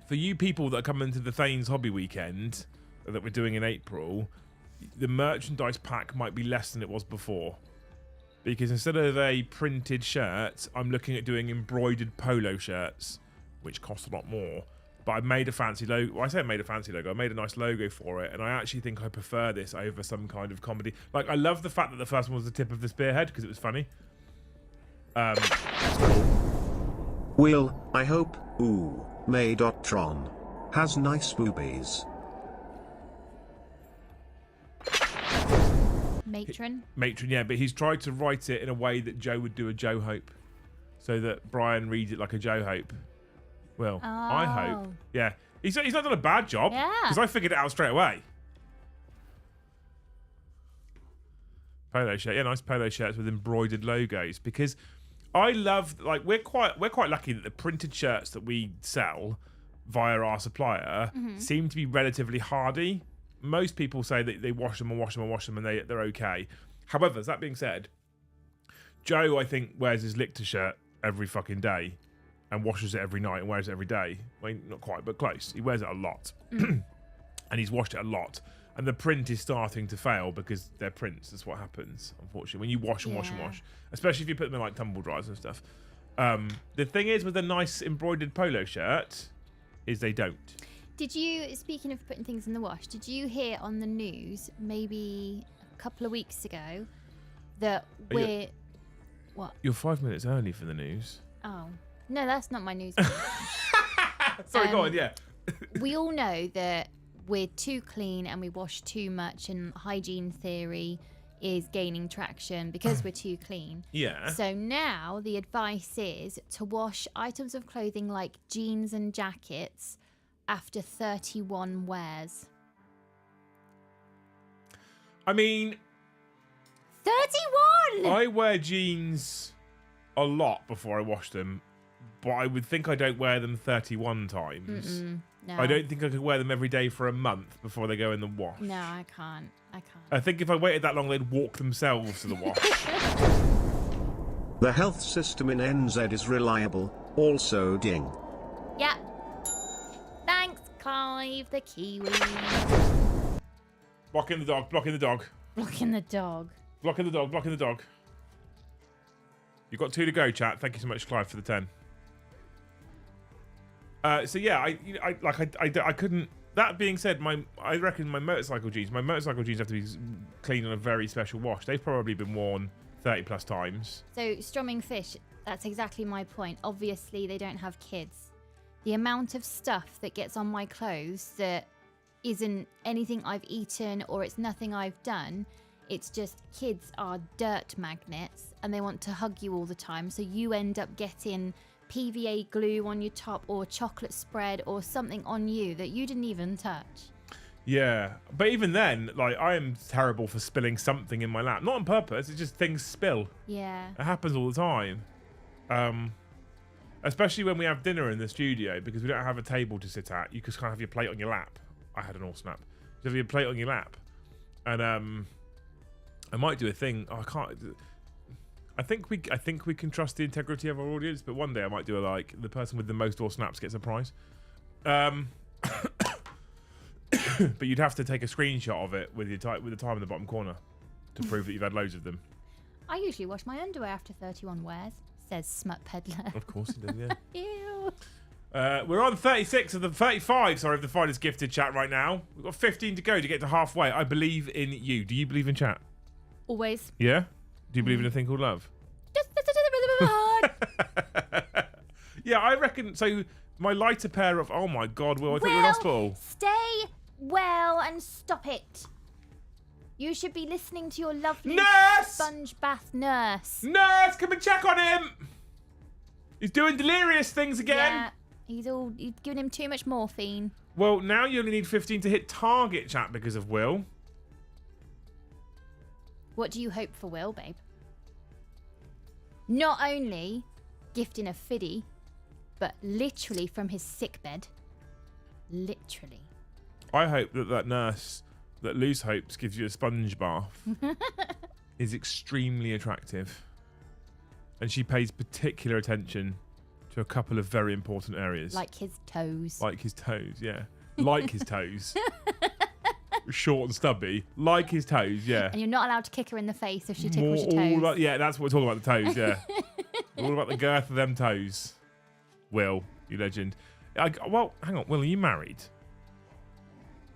For you people that are coming to the Thanes Hobby Weekend that we're doing in April, the merchandise pack might be less than it was before. Because instead of a printed shirt, I'm looking at doing embroidered polo shirts, which cost a lot more. But I made a fancy logo. Well, I say I made a fancy logo. I made a nice logo for it, and I actually think I prefer this over some kind of comedy. Like, I love the fact that the first one was the tip of the spearhead because it was funny. It's cool. Will, I hope, May.Tron has nice boobies. Matron. Matron, yeah, but he's tried to write it in a way that Joe would do a Joe Hope, so that Brian reads it like a Joe Hope. Well, I hope. Oh. Yeah, he's not done a bad job. Yeah. Because I figured it out straight away. Polo shirt, yeah, nice polo shirts with embroidered logos. Because I love, like, we're quite lucky that the printed shirts that we sell via our supplier seem to be relatively hardy. Most people say that they wash them and wash them and wash them and they're okay. However, that being said, Joe, I think, wears his Lictor shirt every fucking day and washes it every night and wears it every day. Well, not quite, but close. He wears it a lot. And he's washed it a lot. And the print is starting to fail because they're prints. That's what happens, unfortunately. When you wash and wash and wash. Especially if you put them in like tumble dryers and stuff. The thing is with a nice embroidered polo shirt is they don't. Did you, speaking of putting things in the wash, did you hear on the news maybe a couple of weeks ago that we're... What? You're 5 minutes early for the news. Oh. No, that's not my news. Sorry, go on, yeah. We all know that we're too clean and we wash too much, and hygiene theory is gaining traction because we're too clean. Yeah. So now the advice is to wash items of clothing like jeans and jackets after 31 wears. I mean, 31! I wear jeans a lot before I wash them, but I would think I don't wear them 31 times. No. I don't think I could wear them every day for a month before they go in the wash. No, I can't. I think if I waited that long, they'd walk themselves to the wash. The health system in NZ is reliable, also ding. Yeah. Thanks, Clive the Kiwi. Blocking the dog, blocking the dog. Blocking the dog. Blocking the dog, blocking the dog. You've got 2 to go, chat. Thank you so much, Clive, for the 10. So yeah, I couldn't. That being said, I reckon my motorcycle jeans have to be cleaned on a very special wash. They've probably been worn 30 plus times. So strumming fish, that's exactly my point. Obviously, they don't have kids. The amount of stuff that gets on my clothes that isn't anything I've eaten or it's nothing I've done. It's just kids are dirt magnets and they want to hug you all the time. So you end up getting PVA glue on your top or chocolate spread or something on you that you didn't even touch. Yeah, but even then, like, I am terrible for spilling something in my lap. Not on purpose, it's just things spill. Yeah. It happens all the time. Especially when we have dinner in the studio because we don't have a table to sit at. You just kind of have your plate on your lap. I had an all snap. You have your plate on your lap. And I might do a thing. Oh, I can't. I think we can trust the integrity of our audience, but one day I might do a like the person with the most all snaps gets a prize. But you'd have to take a screenshot of it with the time in the bottom corner to prove that you've had loads of them. I usually wash my underwear after 31 wears, says Smut Peddler. Of course you do, yeah. Ew. We're on 36 of the 35, sorry, of the finest gifted chat right now. We've got 15 to go to get to halfway. I believe in you. Do you believe in chat? Always. Yeah? Do you believe in a thing called love? Just listen to the rhythm of my heart. Yeah, I reckon. So my lighter pair of. Oh my God, Will, I thought you were in hospital. Stay well and stop it. You should be listening to your lovely Nurse! sponge bath nurse. Nurse, come and check on him. He's doing delirious things again. Yeah, he's giving him too much morphine. Well, now you only need 15 to hit target, chat, because of Will. What do you hope for, Will, babe? Not only gifting a fiddy, but literally from his sickbed. Literally. I hope that nurse that Loose Hopes gives you a sponge bath is extremely attractive. And she pays particular attention to a couple of very important areas. Like his toes. Like his toes, yeah. Like his toes. Short and stubby. Like his toes, yeah. And you're not allowed to kick her in the face if she tickles your toes. About, yeah, that's what we're talking about, the toes, yeah. All about the girth of them toes. Will, you legend. Well, hang on, Will, are you married?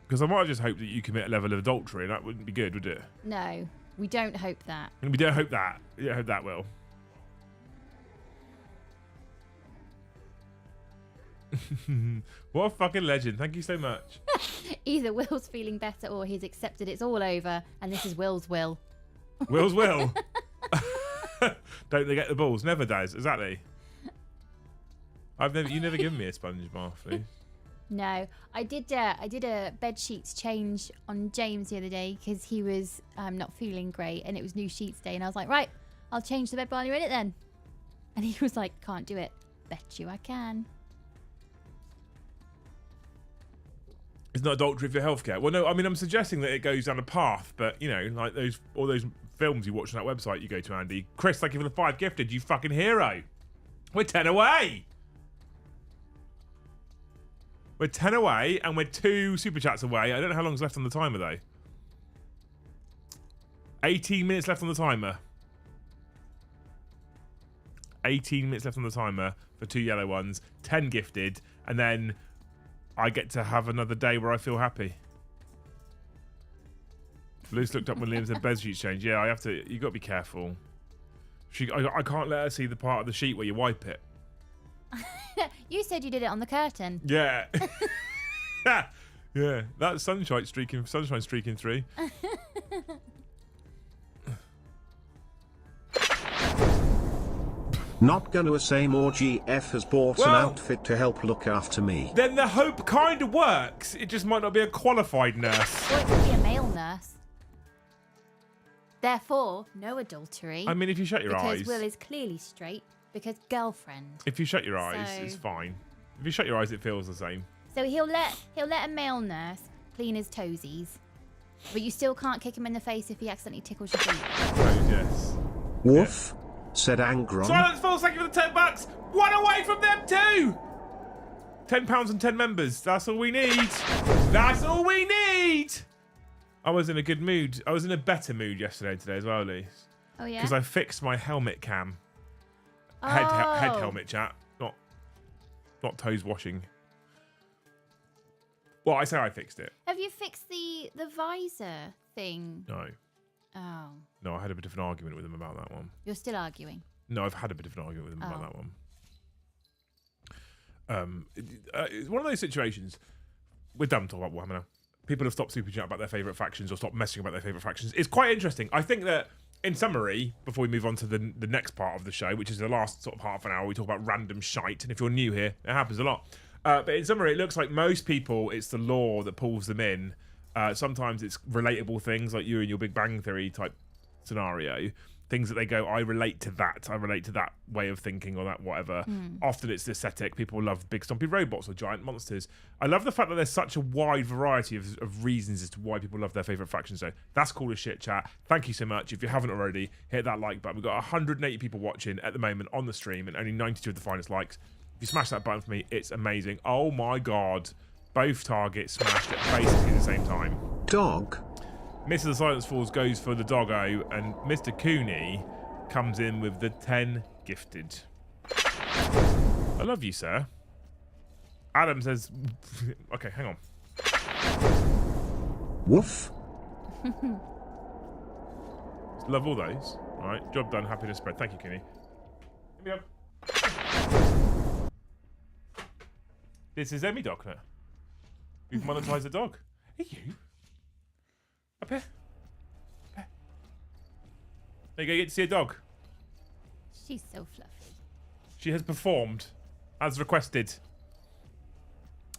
Because I might have just hoped that you commit a level of adultery, and that wouldn't be good, would it? No, we don't hope that. And we don't hope that. We don't hope that, Will. What a fucking legend. Thank you so much. Either Will's feeling better or he's accepted it's all over, and this is Will's will. Will's will. Don't they get the balls? Never does. Exactly. You never given me a sponge bath, please. No, I did a bed sheets change on James the other day because he was not feeling great, and it was new sheets day, and I was like, right, I'll change the bed while you're in it then. And he was like, can't do it. Bet you I can. It's not adultery for healthcare. Well, no, I mean, I'm suggesting that it goes down a path, but, you know, like all those films you watch on that website you go to, Andy. Chris, thank you for the 5 gifted, you fucking hero. We're 10 away. We're 10 away, and we're 2 super chats away. I don't know how long's left on the timer, though. 18 minutes left on the timer. 18 minutes left on the timer for 2 yellow ones, 10 gifted, and then I get to have another day where I feel happy. Luce looked up when Liam said bed sheets change. Yeah, I have to. You got to be careful. I can't let her see the part of the sheet where you wipe it. You said you did it on the curtain. Yeah. Yeah. That's sunshine streaking through. Not gonna say more. GF has bought an Well- outfit to help look after me. Then the hope kind of works. It just might not be a qualified nurse. Or it could be a male nurse. Therefore, no adultery. I mean, if you shut your because eyes. Will is clearly straight. Because girlfriend. If you shut your eyes, So- it's fine. If you shut your eyes, it feels the same. So he'll let a male nurse clean his toesies, but you still can't kick him in the face if he accidentally tickles your feet. Oh, yes. Woof, said Angron. Silence Falls, thank you for the $10. One away from them too. £10 and 10 members. That's all we need. That's all we need. I was in a good mood. I was in a better mood yesterday and today as well, Elise. Oh yeah. Because I fixed my helmet cam. Oh. Head helmet chat, not toes washing. Well, I say I fixed it. Have you fixed the visor thing? No, Oh, I had a bit of an argument with him about that one. you're still arguing. No, I've had a bit of an argument with him about Oh. that one. It's one of those situations. We're done talking about Warhammer now. People have stopped super chat about their favourite factions or stopped messaging about their favourite factions. It's quite interesting. I think that, in summary, before we move on to the next part of the show, which is the last sort of half an hour, we talk about random shite. And if you're new here, it happens a lot. But in summary, it looks like most people, it's the lore that pulls them in. Sometimes it's relatable things like you and your Big Bang Theory type scenario. Things that they go, I relate to that. I relate to that way of thinking or that whatever. Often it's the aesthetic. People love big stompy robots or giant monsters. I love the fact that there's such a wide variety of reasons as to why people love their favourite faction. So that's cool as shit, chat. Thank you so much. If you haven't already, hit that like button. We've got 180 people watching at the moment on the stream and only 92 of the finest likes. If you smash that button for me, it's amazing. Oh my God. Both targets smashed at basically the same time. Dog. Mr. The Silence Falls goes for the doggo, and Mr. Cooney comes in with the 10 gifted. I love you, sir. Adam says... Okay, hang on. Woof. Love all those. All right, job done. Happiness spread. Thank you, Cooney. Here we go. This is Emmy Dockner. We've monetized the dog. Hey, you. Up here. There you go, you get to see a dog. She's so fluffy. She has performed as requested.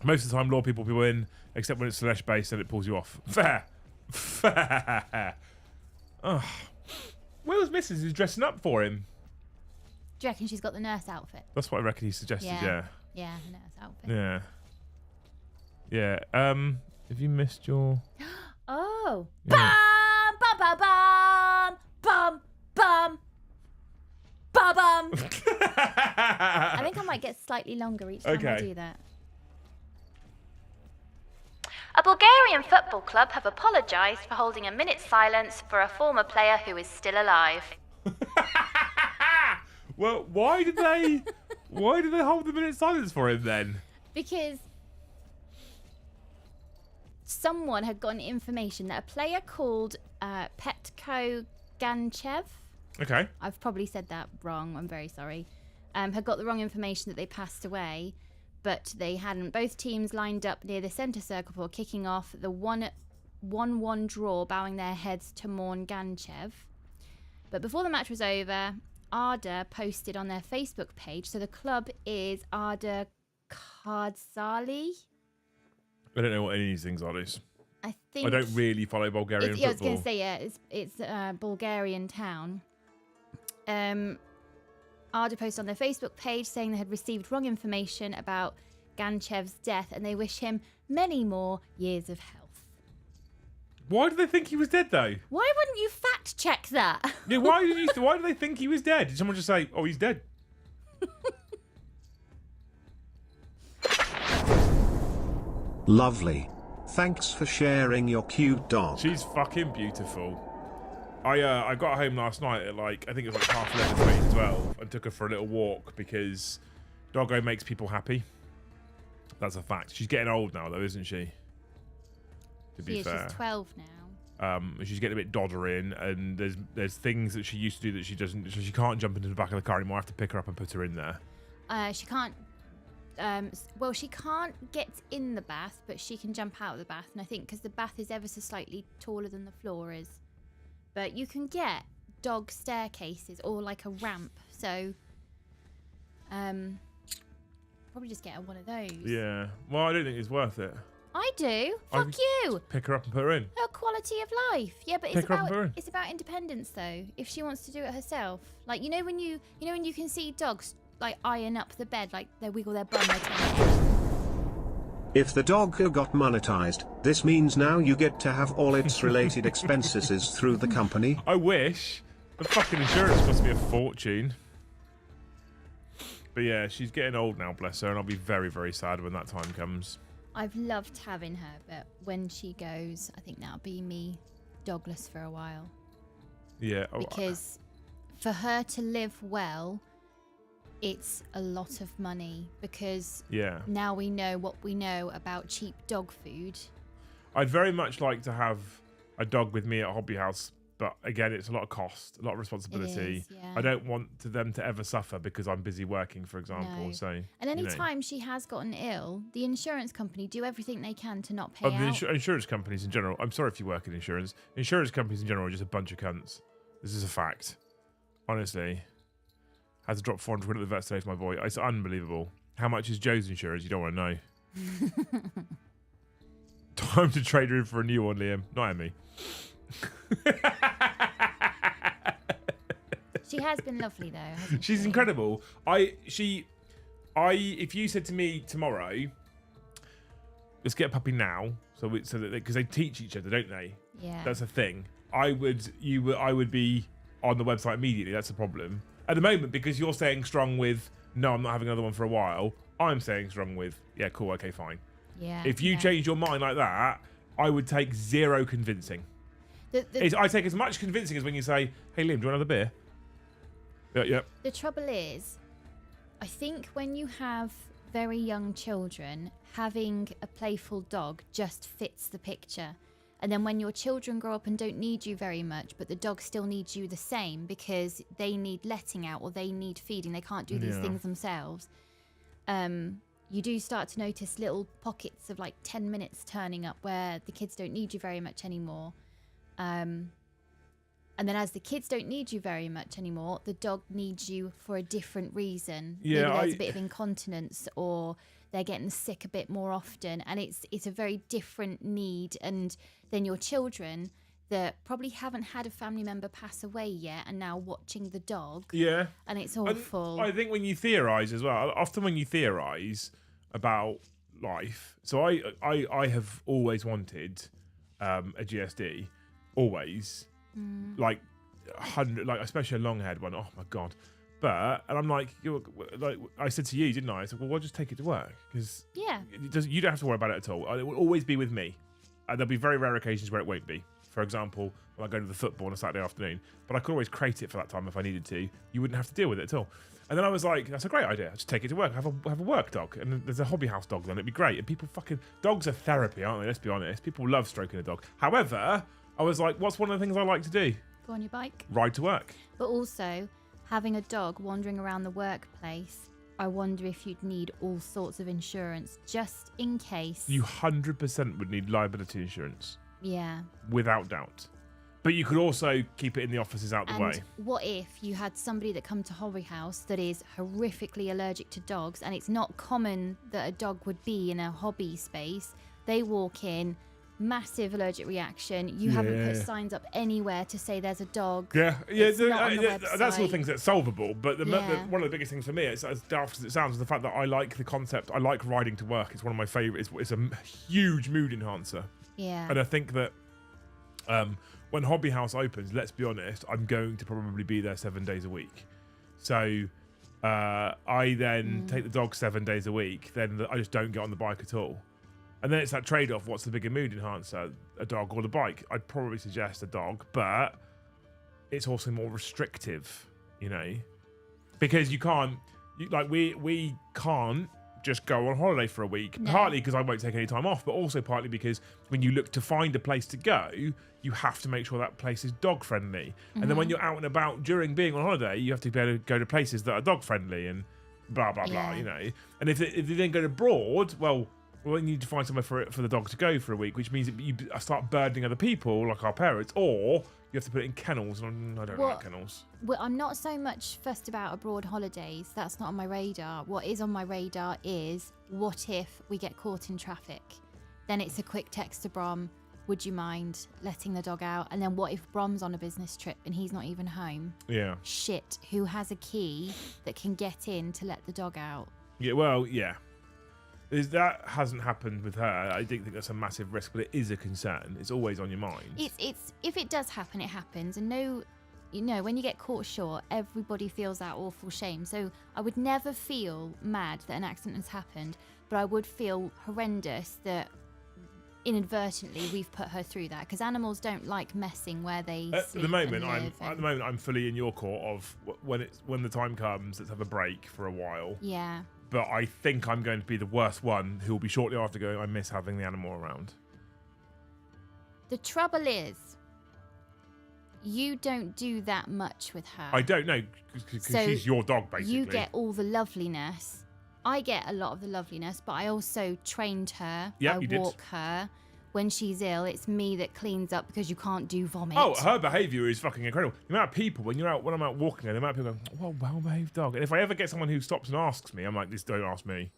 Most of the time, lure people in, except when it's Slash based and it pulls you off. Fair. Fair. Oh. Will's missus is dressing up for him. Do you reckon she's got the nurse outfit? That's what I reckon he suggested, yeah. Yeah, nurse outfit. Yeah. Yeah. Have you missed your... Oh. Yeah. Bum, bum, bum, bum, bum, bum, bum. I think I might get slightly longer each time I do that. A Bulgarian football club have apologised for holding a minute's silence for a former player who is still alive. Well, why did they hold the minute silence for him then? Because someone had gotten information that a player called Petko Ganchev, Okay. I've probably said that wrong, I'm very sorry, had got the wrong information that they passed away, but they hadn't. Both teams lined up near the centre circle for kicking off the 1-1 draw, bowing their heads to mourn Ganchev. But before the match was over, Arda posted on their Facebook page, so the club is Arda Kardzali. I don't know what any of these things are, Liz. I think I don't really follow Bulgarian yeah, I was football. going to say, yeah, it's a Bulgarian town. Arda posted on their Facebook page saying they had received wrong information about Ganchev's death and they wish him many more years of health. Why do they think he was dead, though? Why wouldn't you fact check that? Yeah, why do they think he was dead? Did someone just say, "Oh, he's dead"? Lovely. Thanks for sharing your cute dog. She's fucking beautiful. I got home last night at I think it was 11:30, 20 to 12, and took her for a little walk because doggo makes people happy. That's a fact. She's getting old now, though, isn't she? To be fair, she's 12 now. She's getting a bit doddering, and there's things that she used to do that she doesn't. So she can't jump into the back of the car anymore. I have to pick her up and put her in there. She can't. Well, she can't get in the bath, but she can jump out of the bath. And I think because the bath is ever so slightly taller than the floor is, but you can get dog staircases or like a ramp. So Probably just get her one of those. Yeah. Well, I don't think it's worth it. I do. I Fuck you. Pick her up and put her in. Her quality of life. Yeah, but Pick her up and put her in. it's about independence though. If she wants to do it herself, like when you can see dogs like iron up the bed, like they wiggle their bum, their tongue. If the dog got monetized, this means now you get to have all its related expenses through the company. I wish. The fucking insurance cost me a fortune. But yeah, she's getting old now, bless her, and I'll be very, very sad when that time comes. I've loved having her, but when she goes, I think that'll be me dogless for a while. Yeah. Because for her to live well, it's a lot of money because now we know what we know about cheap dog food. I'd very much like to have a dog with me at Hobby House, but again, it's a lot of cost, a lot of responsibility. I don't want them to ever suffer because I'm busy working, for example. No. So, and any time she has gotten ill, the insurance company do everything they can to not pay out. The insurance companies in general, I'm sorry if you work in insurance. Insurance companies in general are just a bunch of cunts. This is a fact. Honestly. Had to drop 400 quid at the vet today for my boy. It's unbelievable. How much is Joe's insurance? You don't want to know. Time to trade her in for a new one, Liam. Not Emmy. She has been lovely though, hasn't She's she? incredible. If you said to me tomorrow, let's get a puppy now, so that because they teach each other, don't they? Yeah. That's a thing. I would be on the website immediately. That's the problem. At the moment, because you're staying strong with, no, I'm not having another one for a while, I'm staying strong with, yeah, cool, okay, fine. Yeah. If you change your mind like that, I would take zero convincing. I take as much convincing as when you say, hey, Liam, do you want another beer? Yeah. The trouble is, I think when you have very young children, having a playful dog just fits the picture. And then when your children grow up and don't need you very much, but the dog still needs you the same because they need letting out or they need feeding, they can't do these things themselves. You do start to notice little pockets of like 10 minutes turning up where the kids don't need you very much anymore. And then as the kids don't need you very much anymore, the dog needs you for a different reason. Yeah, maybe there's a bit of incontinence or they're getting sick a bit more often, and it's a very different need. And then your children that probably haven't had a family member pass away yet and now watching the dog. Yeah. And it's awful. I think when you theorise as well, often when you theorise about life, so I have always wanted a GSD, always. Like 100, like especially a long-haired one. Oh my god! And I'm like I said to you, didn't I? I said, well, we'll just take it to work because you don't have to worry about it at all. It will always be with me. There'll be very rare occasions where it won't be. For example, when I go to the football on a Saturday afternoon, but I could always crate it for that time if I needed to. You wouldn't have to deal with it at all. And then I was like, that's a great idea. I'll just take it to work. Have a work dog, and there's a hobby house dog. Then it'd be great. And people dogs are therapy, aren't they? Let's be honest. People love stroking a dog. However, I was like, what's one of the things I like to do? Go on your bike. Ride to work. But also, having a dog wandering around the workplace, I wonder if you'd need all sorts of insurance just in case. You 100% would need liability insurance. Yeah. Without doubt. But you could also keep it in the offices out the way. What if you had somebody that come to Hobby House that is horrifically allergic to dogs, and it's not common that a dog would be in a hobby space. They walk in, massive allergic reaction. You haven't put signs up anywhere to say there's a dog. That's all things that's solvable. But one of the biggest things for me, it's as daft as it sounds, is the fact that I like the concept. I like riding to work. It's one of my favourites. It's a huge mood enhancer. Yeah. And I think that when Hobby House opens, let's be honest, I'm going to probably be there 7 days a week. So I then take the dog 7 days a week. Then I just don't get on the bike at all. And then it's that trade-off. What's the bigger mood enhancer, a dog or the bike? I'd probably suggest a dog, but it's also more restrictive, because you can't, we can't just go on holiday for a week. No. Partly because I won't take any time off, but also partly because when you look to find a place to go, you have to make sure that place is dog-friendly. Mm-hmm. And then when you're out and about during being on holiday, you have to be able to go to places that are dog-friendly and blah, blah, blah, And if you then go abroad, well, you need to find somewhere for the dog to go for a week, which means that you start burdening other people, like our parents, or you have to put it in kennels, and I don't like kennels. Well, I'm not so much fussed about abroad holidays. That's not on my radar. What is on my radar is, what if we get caught in traffic? Then it's a quick text to Brom. Would you mind letting the dog out? And then what if Brom's on a business trip and he's not even home? Yeah. Shit, who has a key that can get in to let the dog out? Yeah, well, yeah. That hasn't happened with her. I don't think that's a massive risk, but it is a concern. It's always on your mind. It's if it does happen, it happens. And no, you know, when you get caught short, everybody feels that awful shame. So I would never feel mad that an accident has happened, but I would feel horrendous that inadvertently we've put her through that, because animals don't like messing where they at sleep the moment and live I'm fully in your court of when the time comes, let's have a break for a while. Yeah. But I think I'm going to be the worst one who will be shortly after going, I miss having the animal around. The trouble is, you don't do that much with her. I don't know, because So she's your dog, basically. You get all the loveliness. I get a lot of the loveliness, but I also trained her. Yeah, I you did. walk her. When she's ill, it's me that cleans up because you can't do vomit. Oh, her behaviour is fucking incredible. The amount of people, when I'm out walking, the amount of people go, "Well, well-behaved dog." And if I ever get someone who stops and asks me, I'm like, "This don't ask me.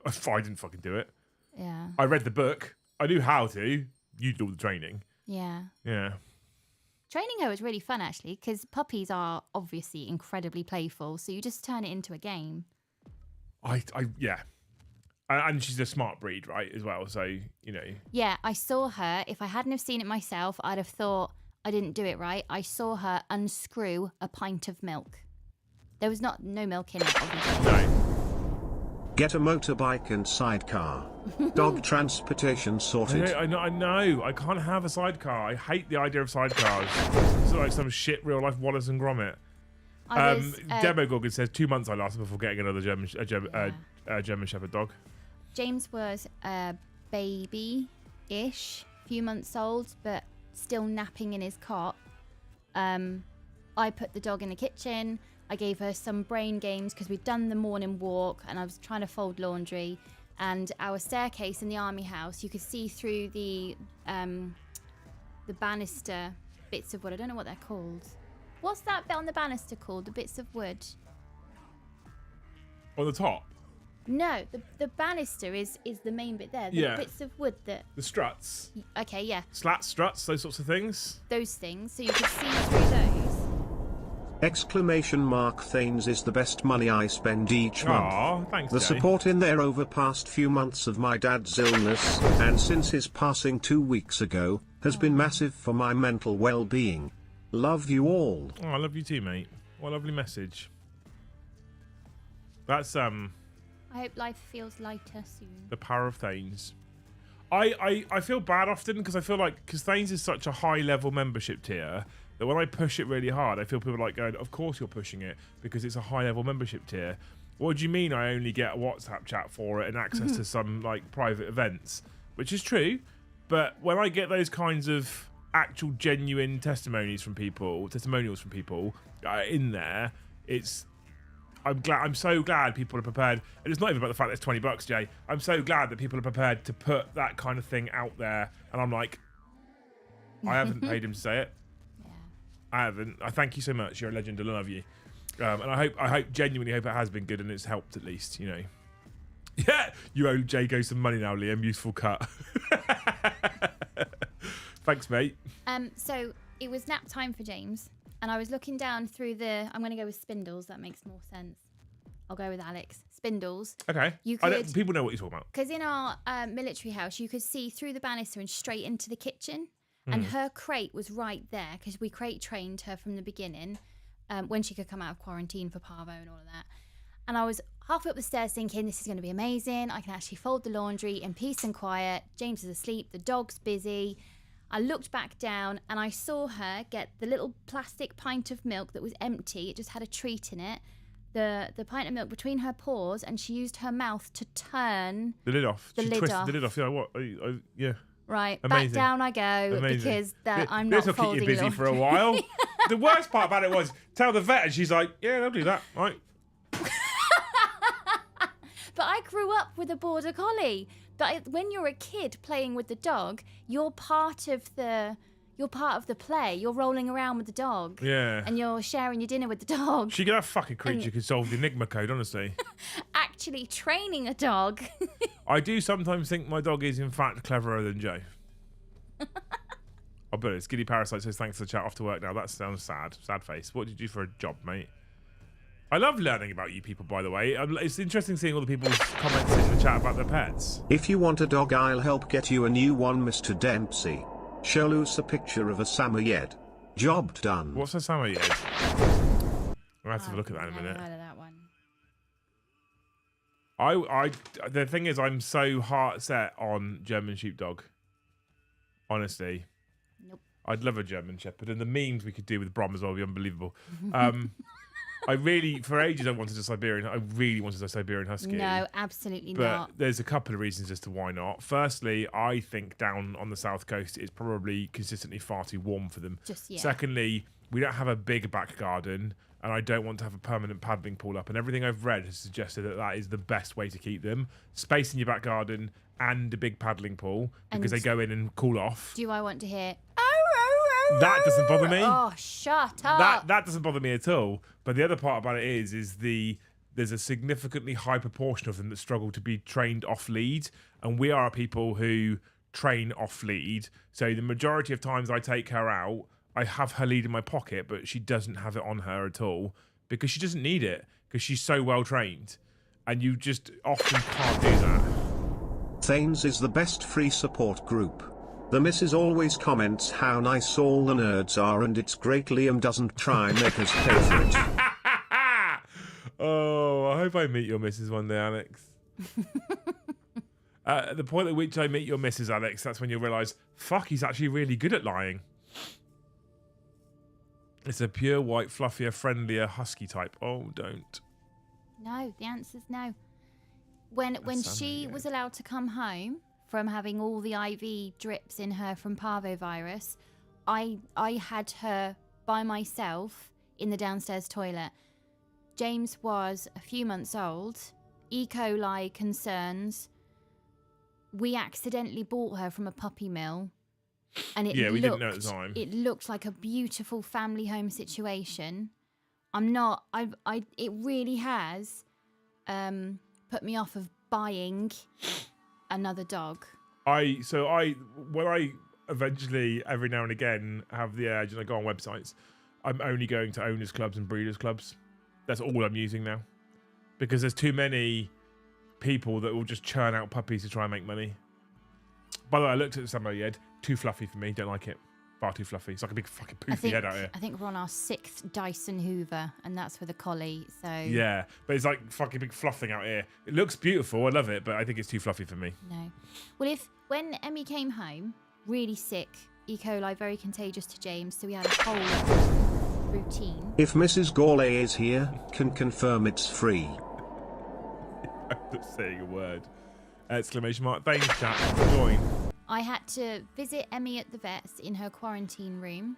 I didn't fucking do it. Yeah. I read the book. I knew how to. You do all the training." Yeah. Yeah. Training her was really fun, actually, because puppies are obviously incredibly playful, so you just turn it into a game. Yeah. And she's a smart breed, right, as well. So, you know. Yeah, I saw her. If I hadn't have seen it myself, I'd have thought I didn't do it right. I saw her unscrew a pint of milk. There was no milk in it, obviously. No. Get a motorbike and sidecar. Dog transportation sorted. I know. I can't have a sidecar. I hate the idea of sidecars. It's like some shit real life Wallace and Gromit. Demogorgon says 2 months I lasted before getting another German Shepherd dog. James was a baby-ish, few months old, but still napping in his cot. I put the dog in the kitchen. I gave her some brain games because we'd done the morning walk and I was trying to fold laundry. And our staircase in the army house, you could see through the banister bits of wood. I don't know what they're called. What's that bit on the banister called? The bits of wood? On the top? No, the banister is the main bit there. The bits of wood that... The struts. Okay, yeah. Slats, struts, those sorts of things. Those things, so you could see through those. Exclamation mark Thanes is the best money I spend each month. Aw, thanks, The Jay. support in there over past few months of my dad's illness, and since his passing 2 weeks ago, has been massive for my mental well-being. Love you all. Oh, I love you too, mate. What a lovely message. That's I hope life feels lighter soon. the power of Thanes. I feel bad often because I feel like, because Thanes is such a high level membership tier, that when I push it really hard, I feel people like going, of course you're pushing it because it's a high level membership tier. What do you mean I only get a WhatsApp chat for it and access to some like private events? Which is true, but when I get those kinds of actual genuine testimonials from people in there, I'm so glad people are prepared, and it's not even about the fact that it's $20, Jay. I'm so glad that people are prepared to put that kind of thing out there, and I'm like, I haven't paid him to say it. Yeah. I haven't. I thank you so much. You're a legend. I love you. And I genuinely hope it has been good and it's helped at least, you know. Yeah, you owe Jago some money now, Liam. Useful cut. Thanks, mate. So it was nap time for James, and I was looking down through I'm going to go with spindles. That makes more sense. I'll go with Alex. Spindles. Okay. People know what you're talking about. Because in our military house, you could see through the banister and straight into the kitchen. And her crate was right there because we crate trained her from the beginning when she could come out of quarantine for parvo and all of that. And I was halfway up the stairs thinking, this is going to be amazing. I can actually fold the laundry in peace and quiet. James is asleep. The dog's busy. I looked back down and I saw her get the little plastic pint of milk that was empty. It just had a treat in it. The pint of milk between her paws, and she used her mouth to turn the lid off. She twisted off. the lid off. Yeah, what? Yeah. Right, Amazing. back down I go. Amazing. Because I'm not This'll folding keep you busy laundry. for a while. The worst part about it was, tell the vet, and she's like, yeah, they'll do that. Right. But I grew up with a border collie. But when you're a kid playing with the dog, you're part of the You're part of the play. You're rolling around with the dog. Yeah. And you're sharing your dinner with the dog. She could have fucking creature could solve the Enigma code, honestly. Actually training a dog. I do sometimes think my dog is, in fact, cleverer than Joe. Oh, but it's Giddy Parasite says, thanks for the chat, off to work now. That sounds sad. Sad face. What did you do for a job, mate? I love learning about you people, by the way. It's interesting seeing all the people's comments in the chat about their pets. If you want a dog, I'll help get you a new one, Mr. Dempsey. Show us a picture of a Samoyed. Job done. What's a Samoyed? I'll have to have a look at that in a minute. I've heard of that one. The thing is, I'm so heart set on German Sheepdog. Honestly. Nope. I'd love a German Shepherd, and the memes we could do with Brom as well would be unbelievable. I really, for ages, I wanted a Siberian. I really wanted a Siberian Husky. No, absolutely but not. there's a couple of reasons as to why not. Firstly, I think down on the south coast it's probably consistently far too warm for them. Secondly, we don't have a big back garden, and I don't want to have a permanent paddling pool up. And everything I've read has suggested that that is the best way to keep them: space in your back garden and a big paddling pool, because they go in and cool off. Do I want to hear? That doesn't bother me. Oh, shut up! That doesn't bother me at all. But the other part about it is there's a significantly high proportion of them that struggle to be trained off lead, and we are people who train off lead. So the majority of times I take her out, I have her lead in my pocket, but she doesn't have it on her at all because she doesn't need it because she's so well trained, and you just often can't do that. Thanes is the best free support group. The missus always comments how nice all the nerds are, and it's great Liam doesn't try and make us pay for it. Oh, I hope I meet your missus one day, Alex. At the point at which I meet your missus, Alex, that's when you'll realise, fuck, he's actually really good at lying. It's a pure white, fluffier, friendlier, husky type. Oh, don't. No, the answer's no. When she was allowed to come home from having all the IV drips in her from parvovirus, I had her by myself in the downstairs toilet. James was a few months old, E. coli concerns. We accidentally bought her from a puppy mill, and we didn't know at the time. It looked like a beautiful family home situation. It really has put me off of buying another dog. When I eventually every now and again have the urge and I go on websites, I'm only going to owners clubs and breeders clubs. That's all I'm using now, because there's too many people that will just churn out puppies to try and make money. By the way, I looked at the Samoyed, too fluffy for me. Don't like it. Far too fluffy. It's like a big fucking poofy head out here. I think we're on our 6th Dyson Hoover, and that's with a collie. So yeah, but it's like fucking big fluff thing out here. It looks beautiful. I love it, but I think it's too fluffy for me. No. Well, when Emmy came home, really sick, E. coli, very contagious to James, so we had a whole routine. If Mrs. Gourlay is here, can confirm it's free. I'm not saying a word. Exclamation mark. Thanks, chat. Join. I had to visit Emmy at the vet's in her quarantine room,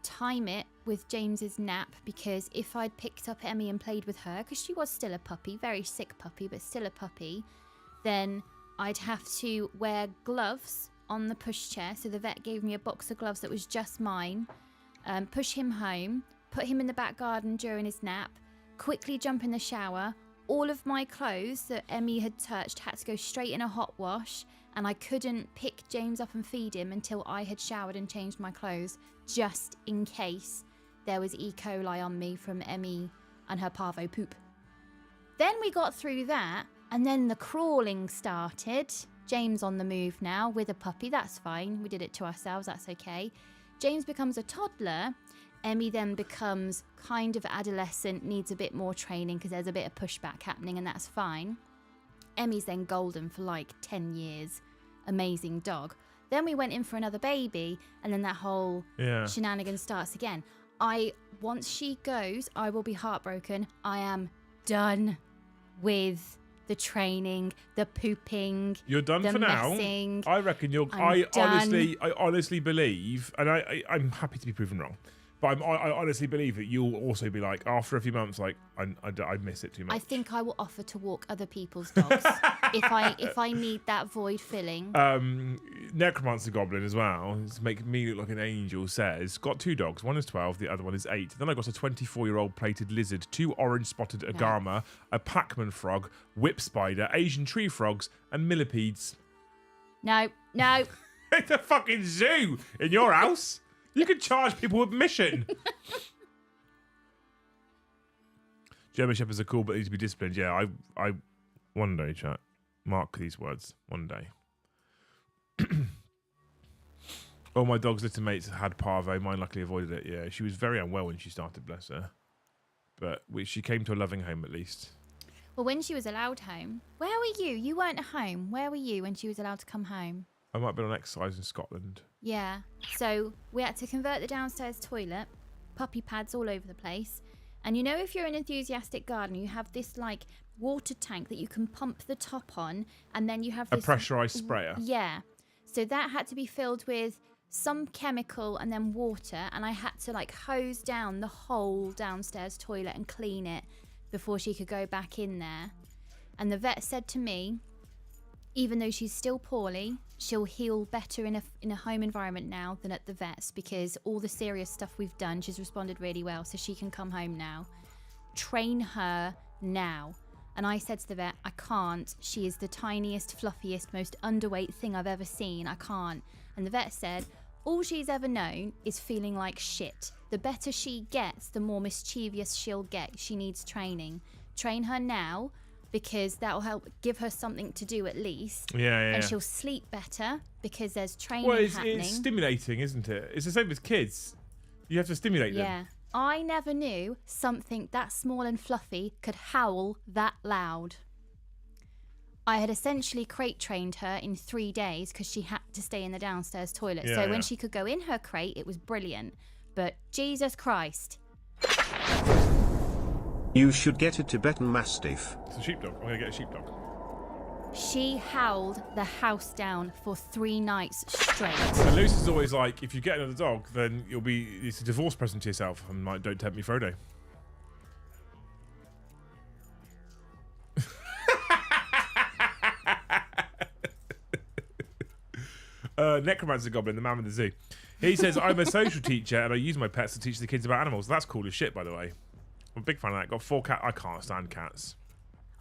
time it with James's nap, because if I'd picked up Emmy and played with her, because she was still a puppy, very sick puppy, but still a puppy, then I'd have to wear gloves on the pushchair. So the vet gave me a box of gloves that was just mine, push him home, put him in the back garden during his nap, quickly jump in the shower. All of my clothes that Emmy had touched had to go straight in a hot wash, and I couldn't pick James up and feed him until I had showered and changed my clothes, just in case there was E. coli on me from Emmy and her parvo poop. Then we got through that, and then the crawling started. James on the move now with a puppy, that's fine. We did it to ourselves, that's okay. James becomes a toddler. Emmy then becomes kind of adolescent, needs a bit more training because there's a bit of pushback happening, and that's fine. Emmy's then golden for like 10 years. Amazing dog. Then we went in for another baby, and then that whole shenanigan starts again. Once she goes, I will be heartbroken. I am done with the training, the pooping. You're done the for messing. Now. I reckon you're. I honestly believe, and I'm happy to be proven wrong. But I honestly believe that you'll also be like, after a few months, like, I miss it too much. I think I will offer to walk other people's dogs if I need that void filling. Necromancer Goblin as well, to make me look like an angel, says, got 2 dogs. One is 12, the other one is 8. Then I got a 24-year-old plated lizard, 2 orange-spotted agama, a Pac-Man frog, whip spider, Asian tree frogs, and millipedes. No. It's a fucking zoo in your house. You can charge people admission. German Shepherds are cool, but need to be disciplined. Yeah, I one day, chat. Mark these words. One day. All my dog's litter mates had parvo. Mine luckily avoided it. Yeah, she was very unwell when she started, bless her. But she came to a loving home at least. Well, when she was allowed home, where were you? You weren't at home. Where were you when she was allowed to come home? I might have been on exercise in Scotland. Yeah. So we had to convert the downstairs toilet, puppy pads all over the place. And you know, if you're an enthusiastic gardener, you have this like water tank that you can pump the top on, and then you have this, a pressurized sprayer. Yeah. So that had to be filled with some chemical and then water, and I had to like hose down the whole downstairs toilet and clean it before she could go back in there. And the vet said to me, even though she's still poorly, she'll heal better in a home environment now than at the vet's, because all the serious stuff we've done, she's responded really well, so she can come home now. Train her now. And I said to the vet, I can't. She is the tiniest, fluffiest, most underweight thing I've ever seen. I can't. And the vet said, all she's ever known is feeling like shit. The better she gets, the more mischievous she'll get. She needs training. Train her now, because that'll help give her something to do at least. Yeah. And she'll sleep better because there's training happening. It's stimulating, isn't it? It's the same as kids. You have to stimulate them. Yeah. I never knew something that small and fluffy could howl that loud. I had essentially crate trained her in 3 days because she had to stay in the downstairs toilet. So when she could go in her crate, it was brilliant. But Jesus Christ. You should get a Tibetan Mastiff. It's a sheepdog. I'm going to get a sheepdog. She howled the house down for 3 nights straight. And Luce is always like, if you get another dog, then it's a divorce present to yourself. I'm like, don't tempt me, Frodo. Necromancer Goblin, the man with the zoo. He says, I'm a social teacher and I use my pets to teach the kids about animals. That's cool as shit, by the way. I'm a big fan of that. Got 4 cats. I can't stand cats.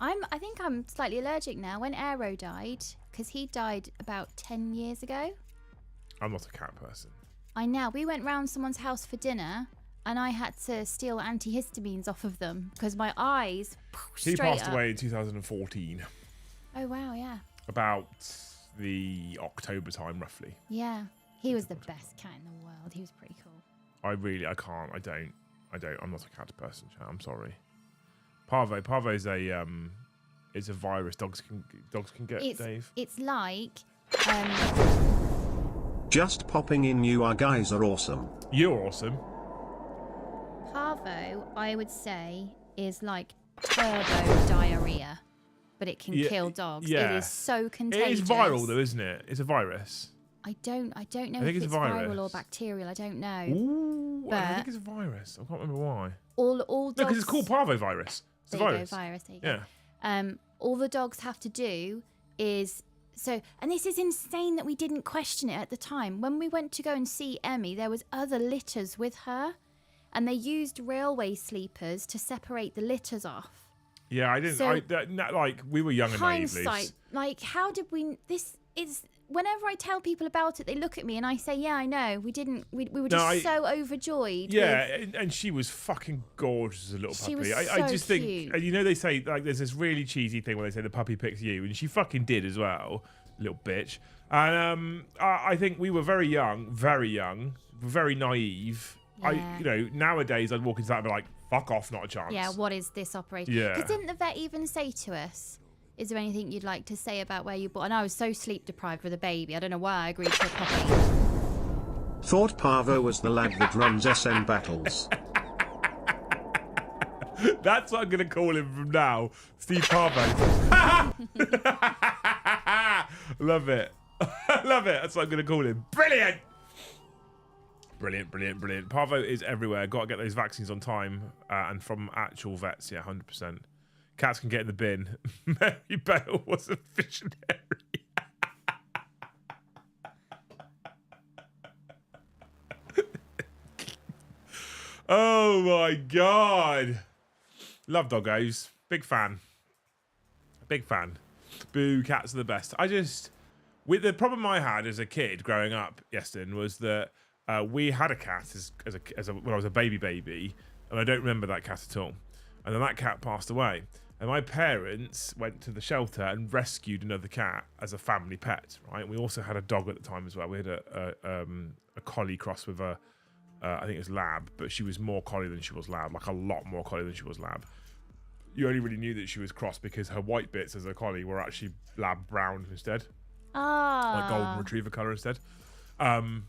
I think I'm slightly allergic now. When Aero died, because he died about 10 years ago. I'm not a cat person. I know. We went round someone's house for dinner and I had to steal antihistamines off of them because my eyes He straight passed up. away in 2014. Oh, wow, yeah. About the October time, roughly. Yeah. He was the best cat in the world. He was pretty cool. I can't. I don't. I'm not a cat person, chat. I'm sorry. Parvo is it's a virus dogs can get, Dave. It's like Just popping in, you guys are awesome. You're awesome. Parvo, I would say, is like turbo diarrhea, but it can kill dogs. Yeah. It is so contagious. It is viral though, isn't it? It's a virus. I don't know think if it's it's a viral virus. or bacterial. I don't know. Ooh, I But- think it's a virus. I can't remember why. All dogs. No, because it's called parvovirus. It's a There you virus. go, virus. There you go. Yeah. All the dogs have to do is and this is insane that we didn't question it at the time. When we went to go and see Emmy, there was other litters with her, and they used railway sleepers to separate the litters off. Yeah, I didn't. So- Like we were young and naive. Hindsight, like how did we? This is. Whenever I tell people about it, they look at me and I say, "Yeah, I know. We didn't. We were just so overjoyed." Yeah, with- and she was fucking gorgeous as a little puppy. She was I so just cute. think, and you know, they say like there's this really cheesy thing where they say the puppy picks you, and she fucking did as well, little bitch. And I think we were very young, very naive. Yeah. Nowadays I'd walk into that and be like, "Fuck off, not a chance." Yeah, what is this operation? Yeah. Because didn't the vet even say to us, is there anything you'd like to say about where you bought? And I was so sleep deprived with a baby. I don't know why I agreed to a puppy. Thought Parvo was the lad that runs SN battles. That's what I'm going to call him from now. Steve Parvo. Love it. Love it. That's what I'm going to call him. Brilliant. Brilliant. Parvo is everywhere. Got to get those vaccines on time and from actual vets. Yeah, 100%. Cats can get in the bin. Mary Bale was a visionary. Oh my god. Love doggos. Big fan. Big fan. Boo, cats are the best. With the problem I had as a kid growing up, Yeston, was that we had a cat when I was a baby, and I don't remember that cat at all. And then that cat passed away. And my parents went to the shelter and rescued another cat as a family pet, right? We also had a dog at the time as well. We had a collie cross with I think it was lab, but she was more collie than she was lab, like a lot more collie than she was lab. You only really knew that she was cross because her white bits as a collie were actually lab brown instead. Like golden retriever colour instead. And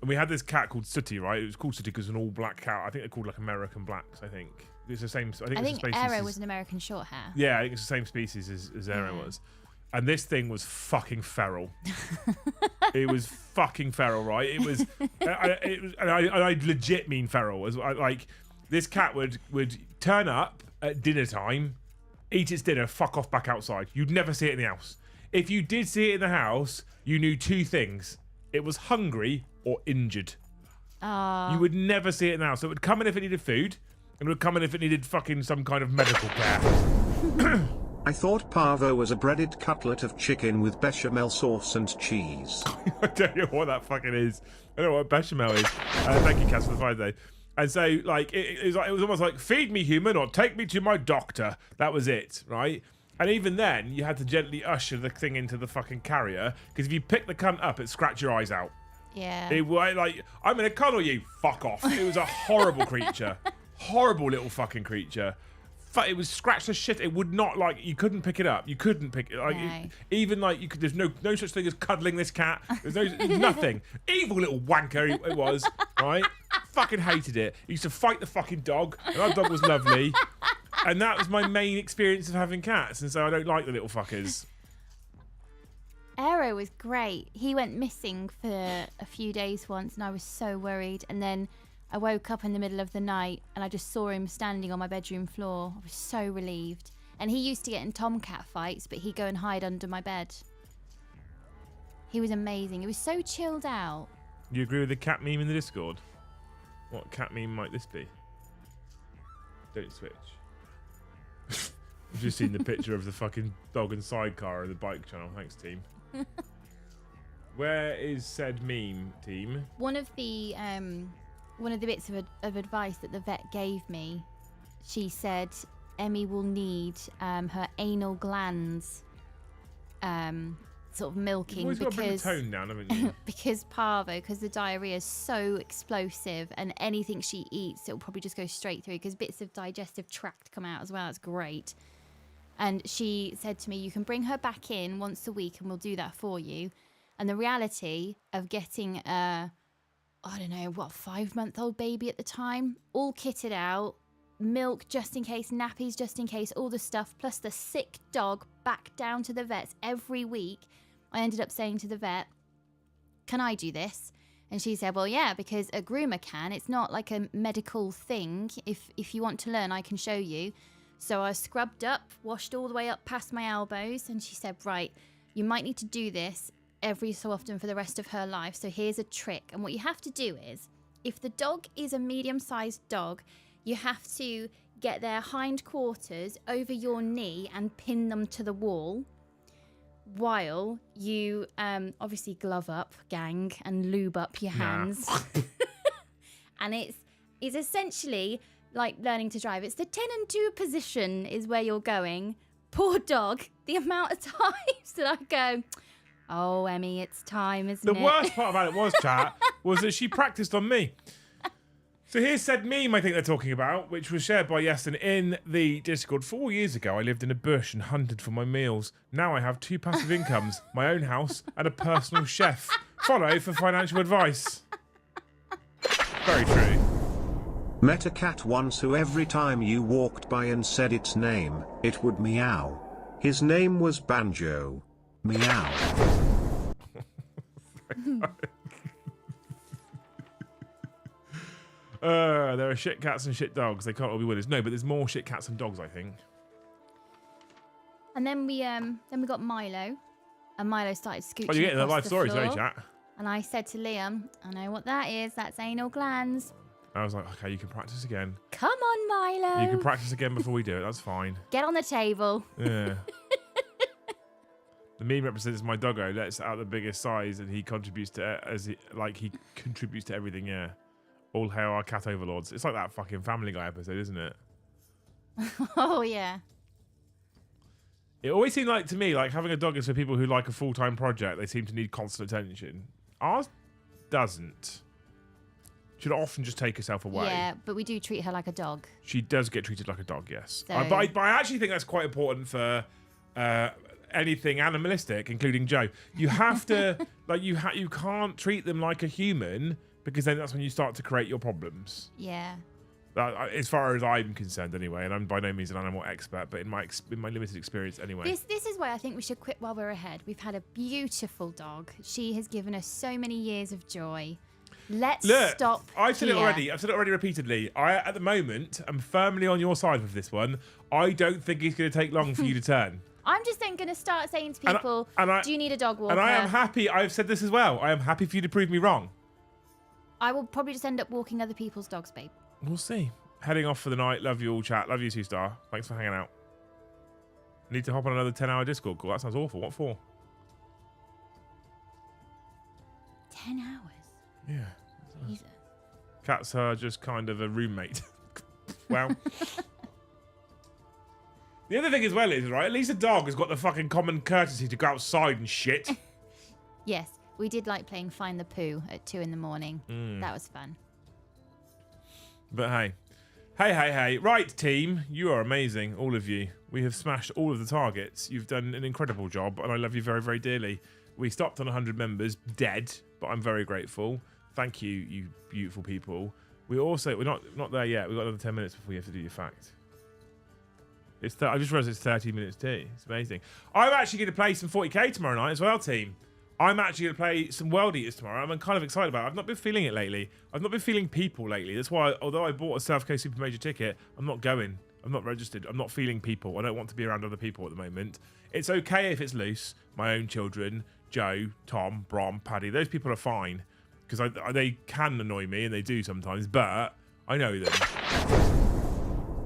we had this cat called Sooty, right? It was called Sooty because it was an all black cat. I think they're called like American Blacks, I think. It's the same. I think Arrow was an American short hair. Yeah, I think it's the same species as Arrow was. And this thing was fucking feral. It was fucking feral, right? It was, and I legit mean feral. Like, this cat would turn up at dinner time, eat its dinner, fuck off back outside. You'd never see it in the house. If you did see it in the house, you knew two things. It was hungry or injured. You would never see it in the house. So it would come in if it needed food, and it would come in if it needed fucking some kind of medical care. I thought parvo was a breaded cutlet of chicken with bechamel sauce and cheese. I don't know what that fucking is. I don't know what bechamel is. Thank you, Cass, for the 5 day. And so, like, it was almost like, feed me, human, or take me to my doctor. That was it, right? And even then, you had to gently usher the thing into the fucking carrier, because if you pick the cunt up, it'd scratch your eyes out. Yeah. It was like, I'm going to cuddle you. Fuck off. It was a horrible creature. Horrible little fucking creature. It was scratched the shit. It would not, like, you couldn't pick it up. You couldn't pick it. Like, no. Even like you could. There's no such thing as cuddling this cat. There's nothing. Evil little wanker it was. Right. Fucking hated it. He used to fight the fucking dog. And that dog was lovely. And that was my main experience of having cats. And so I don't like the little fuckers. Arrow was great. He went missing for a few days once, and I was so worried. And then I woke up in the middle of the night and I just saw him standing on my bedroom floor. I was so relieved. And he used to get in tomcat fights, but he'd go and hide under my bed. He was amazing. He was so chilled out. You agree with the cat meme in the Discord? What cat meme might this be? Don't switch. I've just seen the picture of the fucking dog and sidecar of the bike channel. Thanks, team. Where is said meme, team? One of the bits of advice that the vet gave me, she said Emmy will need her anal glands sort of milking. You've always got to bring the tone down, haven't you? because the diarrhea is so explosive, and anything she eats, it'll probably just go straight through, because bits of digestive tract come out as well. It's great. And she said to me, you can bring her back in once a week and we'll do that for you. And the reality of getting a 5-month-old baby at the time, all kitted out, milk just in case, nappies just in case, all the stuff, plus the sick dog back down to the vets every week. I ended up saying to the vet, can I do this? And she said, well, yeah, because a groomer can. It's not like a medical thing. If you want to learn, I can show you. So I scrubbed up, washed all the way up past my elbows, and she said, right, you might need to do this every so often for the rest of her life. So here's a trick. And what you have to do is, if the dog is a medium-sized dog, you have to get their hindquarters over your knee and pin them to the wall, while you obviously glove up, gang, and lube up your hands. And it's essentially like learning to drive. It's the 10 and 2 position is where you're going. Poor dog. The amount of times that I go, oh, Emmy, it's time, isn't it? The worst part about it was, chat, was that she practiced on me. So here's said meme I think they're talking about, which was shared by Yeston in the Discord. 4 years ago, I lived in a bush and hunted for my meals. Now I have 2 passive incomes, my own house and a personal chef. Follow for financial advice. Very true. Met a cat once who every time you walked by and said its name, it would meow. His name was Banjo. Meow. There are shit cats and shit dogs. They can't all be winners. No, but there's more shit cats and dogs, I think. And then we got Milo, and Milo started scooching. Oh, you're getting the across life the story floor. today, chat. And I said to Liam, I know what that is. That's anal glands. I was like, okay, you can practice again. Come on, Milo. You can practice again before we do it. That's fine. Get on the table. Yeah. The meme represents my doggo. Lets out the biggest size, and he contributes to he contributes to everything. Yeah. All hail our cat overlords. It's like that fucking Family Guy episode, isn't it? Oh yeah. It always seemed like to me like having a dog is for people who like a full-time project. They seem to need constant attention. Ours doesn't. She'd often just take herself away. Yeah, but we do treat her like a dog. She does get treated like a dog, yes. So... But I actually think that's quite important for anything animalistic, including Joe. You have to like you can't treat them like a human because then that's when you start to create your problems. Yeah. As far as I'm concerned, anyway, and I'm by no means an animal expert, but in my limited experience, anyway. This is why I think we should quit while we're ahead. We've had a beautiful dog. She has given us so many years of joy. Let's stop. I've said it already. I've said it already repeatedly. At the moment, I'm firmly on your side with this one. I don't think it's going to take long for you to turn. I'm just then going to start saying to people, do you need a dog walker? And I am happy. I've said this as well. I am happy for you to prove me wrong. I will probably just end up walking other people's dogs, babe. We'll see. Heading off for the night. Love you all, chat. Love you, Star. Thanks for hanging out. Need to hop on another 10-hour Discord call. That sounds awful. What for? 10 hours? Yeah. Jesus. Cats are just kind of a roommate. Well. The other thing as well is, right, at least a dog has got the fucking common courtesy to go outside and shit. Yes, we did like playing Find the Pooh at 2 in the morning. That was fun. But hey. Hey. Right, team. You are amazing, all of you. We have smashed all of the targets. You've done an incredible job, and I love you very, very dearly. We stopped on 100 members, dead, but I'm very grateful. Thank you, you beautiful people. We're not there yet. We've got another 10 minutes before you have to do your fact. I just realised it's 30 minutes too. It's amazing. I'm actually going to play some 40k tomorrow night as well, team. I'm actually going to play some World Eaters tomorrow. I'm kind of excited about it. I've not been feeling it lately. I've not been feeling people lately. That's why, although I bought a South Coast Super Major ticket, I'm not going. I'm not registered. I'm not feeling people. I don't want to be around other people at the moment. It's okay if it's loose. My own children, Joe, Tom, Brom, Paddy, those people are fine. Because they can annoy me, and they do sometimes, but I know them.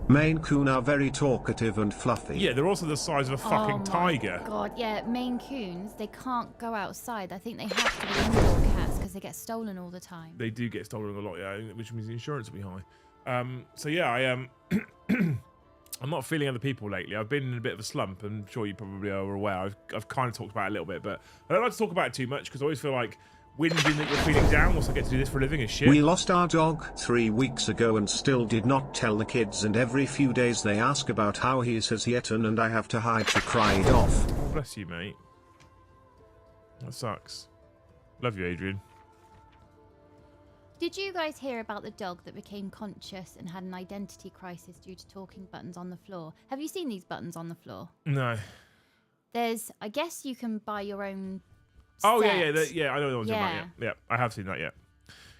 Maine Coon are very talkative and fluffy. Yeah, they're also the size of a fucking tiger. Oh my god, yeah, Maine Coons, they can't go outside. I think they have to be indoor cats because they get stolen all the time. They do get stolen a lot, yeah, which means the insurance will be high. So yeah, I'm not feeling other people lately. I've been in a bit of a slump, and I'm sure you probably are aware. I've kind of talked about it a little bit, but I don't like to talk about it too much because I always feel like whinging that you're feeling down once I get to do this for a living is shit. We lost our dog 3 weeks ago and still did not tell the kids, and every few days they ask about how he is as yet, and I have to hide to cry it off. Oh, bless you, mate. That sucks. Love you, Adrian. Did you guys hear about the dog that became conscious and had an identity crisis due to talking buttons on the floor? Have you seen these buttons on the floor? No. I guess you can buy your own Oh, set. yeah, I know the ones you're talking about, yeah. I have seen that, yeah.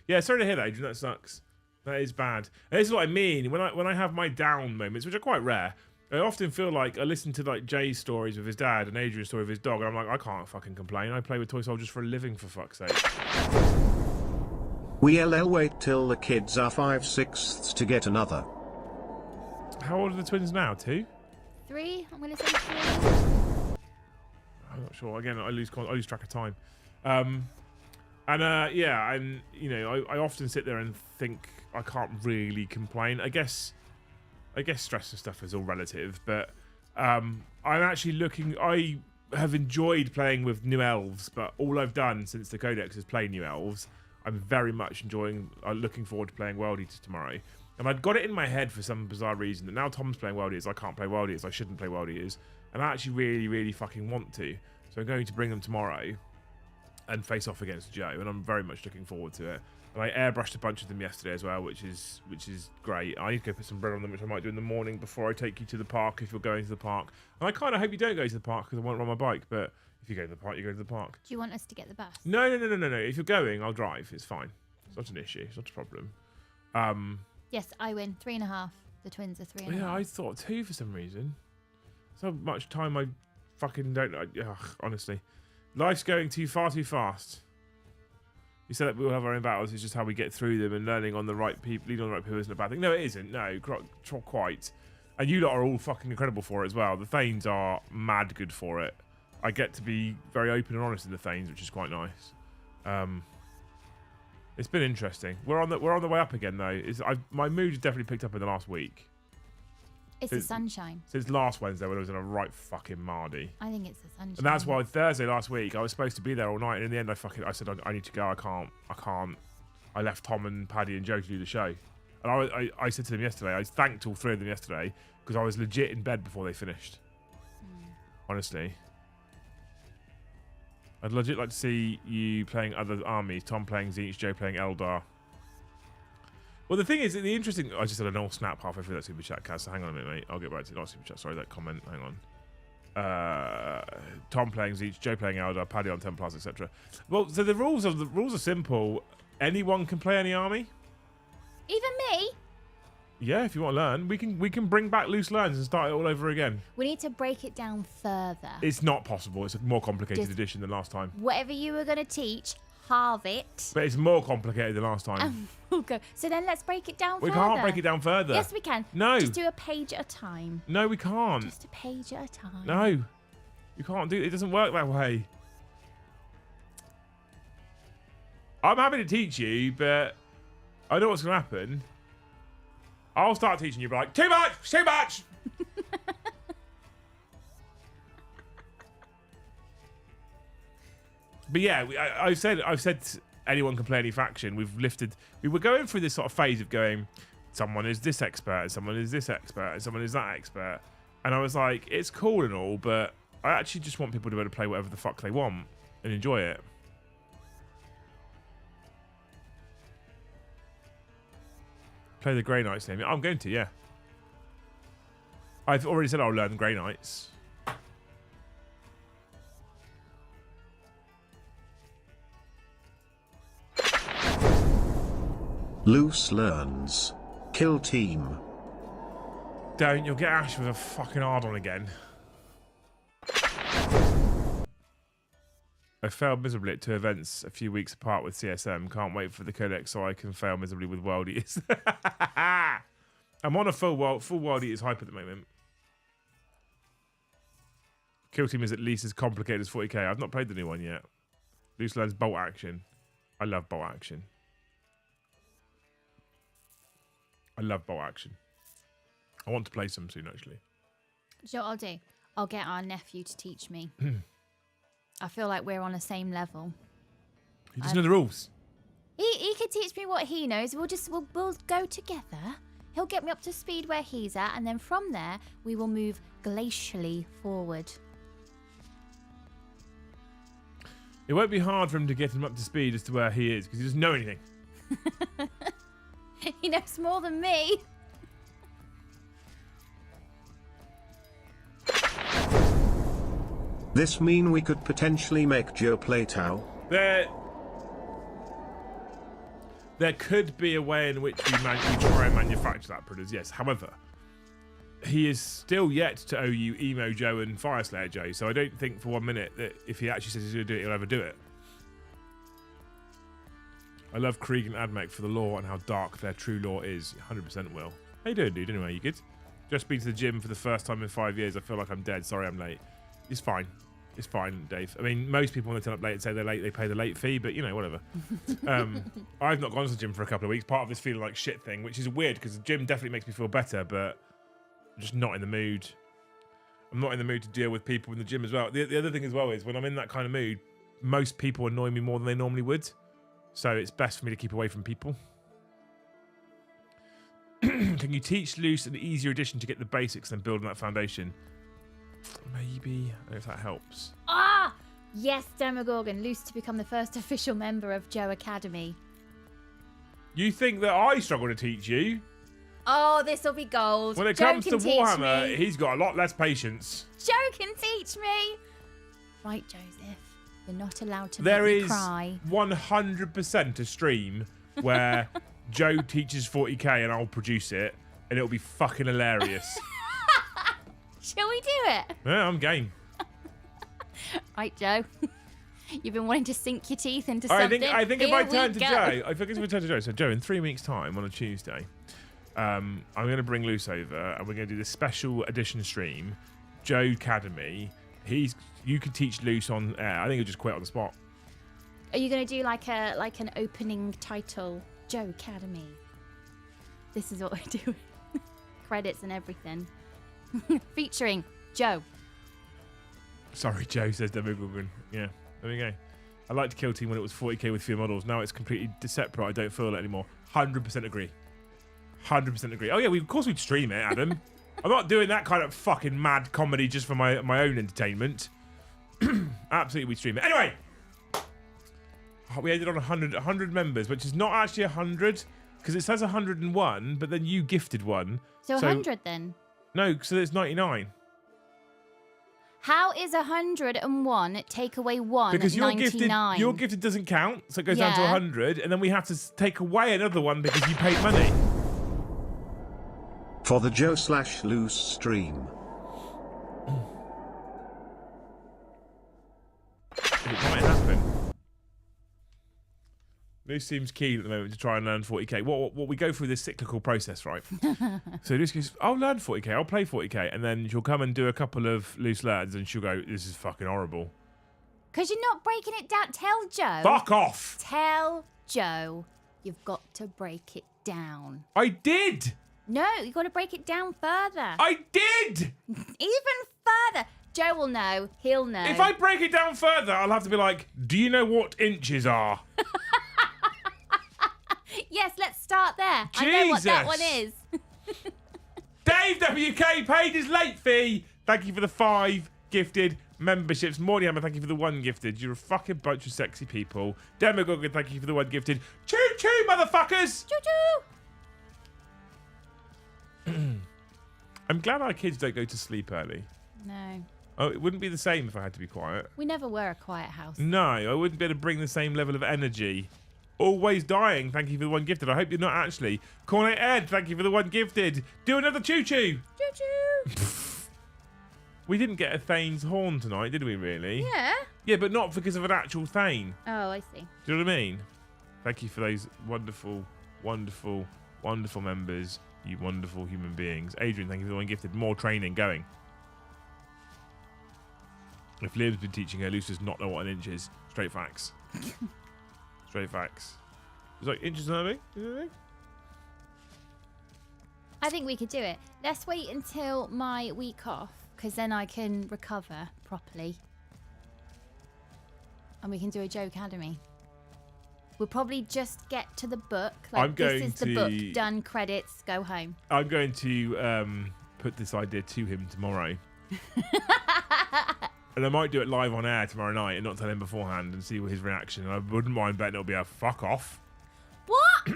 Yeah, sorry to hear that, Adrian, that sucks. That is bad. And this is what I mean, when I have my down moments, which are quite rare, I often feel like I listen to like Jay's stories with his dad and Adrian's story with his dog, and I'm like, I can't fucking complain. I play with toy soldiers for a living, for fuck's sake. We'll wait till the kids are 5/6 to get another. How old are the twins now? 2? 3? I'm going to say 3. I'm not sure. Again, I lose track of time. Yeah, and you know, I often sit there and think I can't really complain. I guess stress and stuff is all relative, but I'm actually looking. I have enjoyed playing with new elves, but all I've done since the Codex is play new elves. I'm very much enjoying. Looking forward to playing World Eaters tomorrow. And I'd got it in my head for some bizarre reason that now Tom's playing World Eaters, I can't play World Eaters. I shouldn't play World Eaters. And I actually really, really fucking want to. So I'm going to bring them tomorrow and face off against Joe, and I'm very much looking forward to it. And I airbrushed a bunch of them yesterday as well, which is great. I need to go put some bread on them, which I might do in the morning before I take you to the park if you're going to the park. And I kind of hope you don't go to the park because I want to ride my bike, but if you go to the park, you go to the park. Do you want us to get the bus? No. If you're going, I'll drive. It's fine. It's not an issue. It's not a problem. Yes, I win. 3.5. The twins are 3.5. Yeah, I thought 2 for some reason. So much time I fucking don't. Honestly, life's going too far too fast. We said that we'll have our own battles. It's just how we get through them, and learning on the right people, leading on the right people isn't a bad thing. No, it isn't. No, quite. And you lot are all fucking incredible for it as well. The Thanes are mad good for it. I get to be very open and honest in the Thanes, which is quite nice. It's been interesting. We're on the way up again though. My mood has definitely picked up in the last week. It's the sunshine. Since last Wednesday when I was in a right fucking mardy. I think it's the sunshine. And that's why Thursday last week I was supposed to be there all night, and in the end I said I need to go. I can't. I left Tom and Paddy and Joe to do the show, and I said to them yesterday. I thanked all three of them yesterday because I was legit in bed before they finished. Honestly, I'd legit like to see you playing other armies. Tom playing Tzeentch, Joe playing Eldar. Well, the thing is, the interesting... I just had an all snap halfway through that super chat, Kaz, so hang on a minute, mate. I'll get back to not super chat. Sorry, that comment. Hang on. Tom playing Tzeentch, Joe playing Eldar, Paddy on 10+, etc. Well, so the rules are simple. Anyone can play any army. Even me? Yeah, if you want to learn. We can bring back loose learns and start it all over again. We need to break it down further. It's not possible. It's a more complicated edition than last time. Whatever you were going to teach, halve it. But it's more complicated than last time. We'll go. So then let's break it down further. We can't break it down further. Yes, we can. No. Just do a page at a time. No, we can't. Just a page at a time. No. You can't do it. It doesn't work that way. I'm happy to teach you, but I know what's going to happen. I'll start teaching you, but like, too much! Too much! But yeah, I've said anyone can play any faction. We were going through this sort of phase of going, someone is this expert, and someone is this expert, and someone is that expert. And I was like, it's cool and all, but I actually just want people to be able to play whatever the fuck they want and enjoy it. Play the Grey Knights name. I'm going to, yeah. I've already said I'll learn Grey Knights. Loose learns. Kill team. Don't, you'll get Ash with a fucking hard-on again. I failed miserably at 2 events a few weeks apart with CSM. Can't wait for the codex so I can fail miserably with World Eaters. I'm on a full World Eaters hype at the moment. Kill Team is at least as complicated as 40k. I've not played the new one yet. Loose learns bolt action. I love bolt action. I love bolt action. I want to play some soon, actually. Do you know what I'll do? I'll get our nephew to teach me. I feel like we're on the same level. He doesn't know the rules. He can teach me what he knows. We'll go together. He'll get me up to speed where he's at, and then from there we will move glacially forward. It won't be hard for him to get him up to speed as to where he is because he doesn't know anything. He knows more than me. This mean we could potentially make Joe play Tau? There could be a way in which we try and manufacture that, Pridders, yes. However, he is still yet to owe you Emo Joe and Fire Slayer Joe, so I don't think for 1 minute that if he actually says he's going to do it, he'll ever do it. I love Krieg and Admech for the lore and how dark their true lore is. 100% will. How you doing, dude? Anyway, you good? Just been to the gym for the first time in 5 years. I feel like I'm dead. Sorry I'm late. It's fine. It's fine, Dave. I mean, most people when they turn up late and say they're late, they pay the late fee, but you know, whatever. I've not gone to the gym for a couple of weeks. Part of this feeling like shit thing, which is weird because the gym definitely makes me feel better, but I'm just not in the mood. I'm not in the mood to deal with people in the gym as well. The other thing as well is when I'm in that kind of mood, most people annoy me more than they normally would. So it's best for me to keep away from people. Can you teach loose an easier edition to get the basics and build on that foundation? Maybe. I don't know if that helps. Ah! Yes, Demogorgon. Loose to become the first official member of Joe Academy. You think that I struggle to teach you? Oh, this will be gold. When it Joe comes to can teach Warhammer, me. he's got a lot less patience. Joe can teach me. Right, Joseph. You're not allowed to There make me is cry. 100% a stream where Joe teaches 40k and I'll produce it, and it'll be fucking hilarious. Shall we do it? Yeah, I'm game. Right, Joe. You've been wanting to sink your teeth into something. I think if Here I we turn to go. Joe, I think if we turn to Joe. So Joe, in 3 weeks' time on a Tuesday, I'm going to bring Luce over, and we're going to do this special edition stream, Joe Academy. You can teach Luce on air. I think he'll just quit on the spot. Are you going to do like an opening title, Joe Academy? This is what we're doing. Credits and everything. Featuring Joe. Sorry, Joe, says Demi Guggen. Yeah, there we go. I liked Kill Team when it was 40k with few models. Now it's completely separate. I don't feel it anymore. 100% agree. 100% agree. Oh, yeah, of course we'd stream it, Adam. I'm not doing that kind of fucking mad comedy just for my own entertainment. Absolutely, we'd stream it. Anyway, we ended on 100 members, which is not actually 100, because it says 101, but then you gifted one. So 100 then? No, so it's 99. How is 101 take away 1 because 99? Your gifted doesn't count, so it goes down to 100, and then we have to take away another one because you paid money. For the Joe/Luce stream. It might happen. Luce seems keen at the moment to try and learn 40k. What we go through this cyclical process, right? So Luce goes, I'll learn 40k, I'll play 40k, and then she'll come and do a couple of Luce learns, and she'll go, this is fucking horrible. Because you're not breaking it down. Tell Joe. Fuck off! Tell Joe you've got to break it down. I did! No, you've got to break it down further. I did! Even further. Joe will know. He'll know. If I break it down further, I'll have to be like, do you know what inches are? Yes, let's start there. Jesus. I know what that one is. Dave WK paid his late fee. Thank you for the 5 gifted memberships. Morning Hammer, thank you for the 1 gifted. You're a fucking bunch of sexy people. Demagogue, thank you for the 1 gifted. Choo choo, motherfuckers! Choo choo! I'm glad our kids don't go to sleep early. No. Oh, it wouldn't be the same if I had to be quiet. We never were a quiet house. No, I wouldn't be able to bring the same level of energy. Always dying, thank you for the 1 gifted. I hope you're not actually. Cornet Ed, thank you for the 1 gifted. Do another choo choo. Choo choo! We didn't get a Thane's horn tonight, did we really? Yeah. Yeah, but not because of an actual Thane. Oh, I see. Do you know what I mean? Thank you for those wonderful, wonderful, wonderful members. You wonderful human beings. Adrian, thank you for the 1 gifted. More training going. If Liv's been teaching her, Luce does not know what an inch is. Straight facts. Straight facts. It's like inches and everything. You know what I mean? I think we could do it. Let's wait until my week off, because then I can recover properly. And we can do a Joe Academy. We'll probably just get to the book. Like, this is the book. Done, credits, go home. I'm going to put this idea to him tomorrow. And I might do it live on air tomorrow night and not tell him beforehand and see his reaction. And I wouldn't mind betting it'll be a fuck off. What?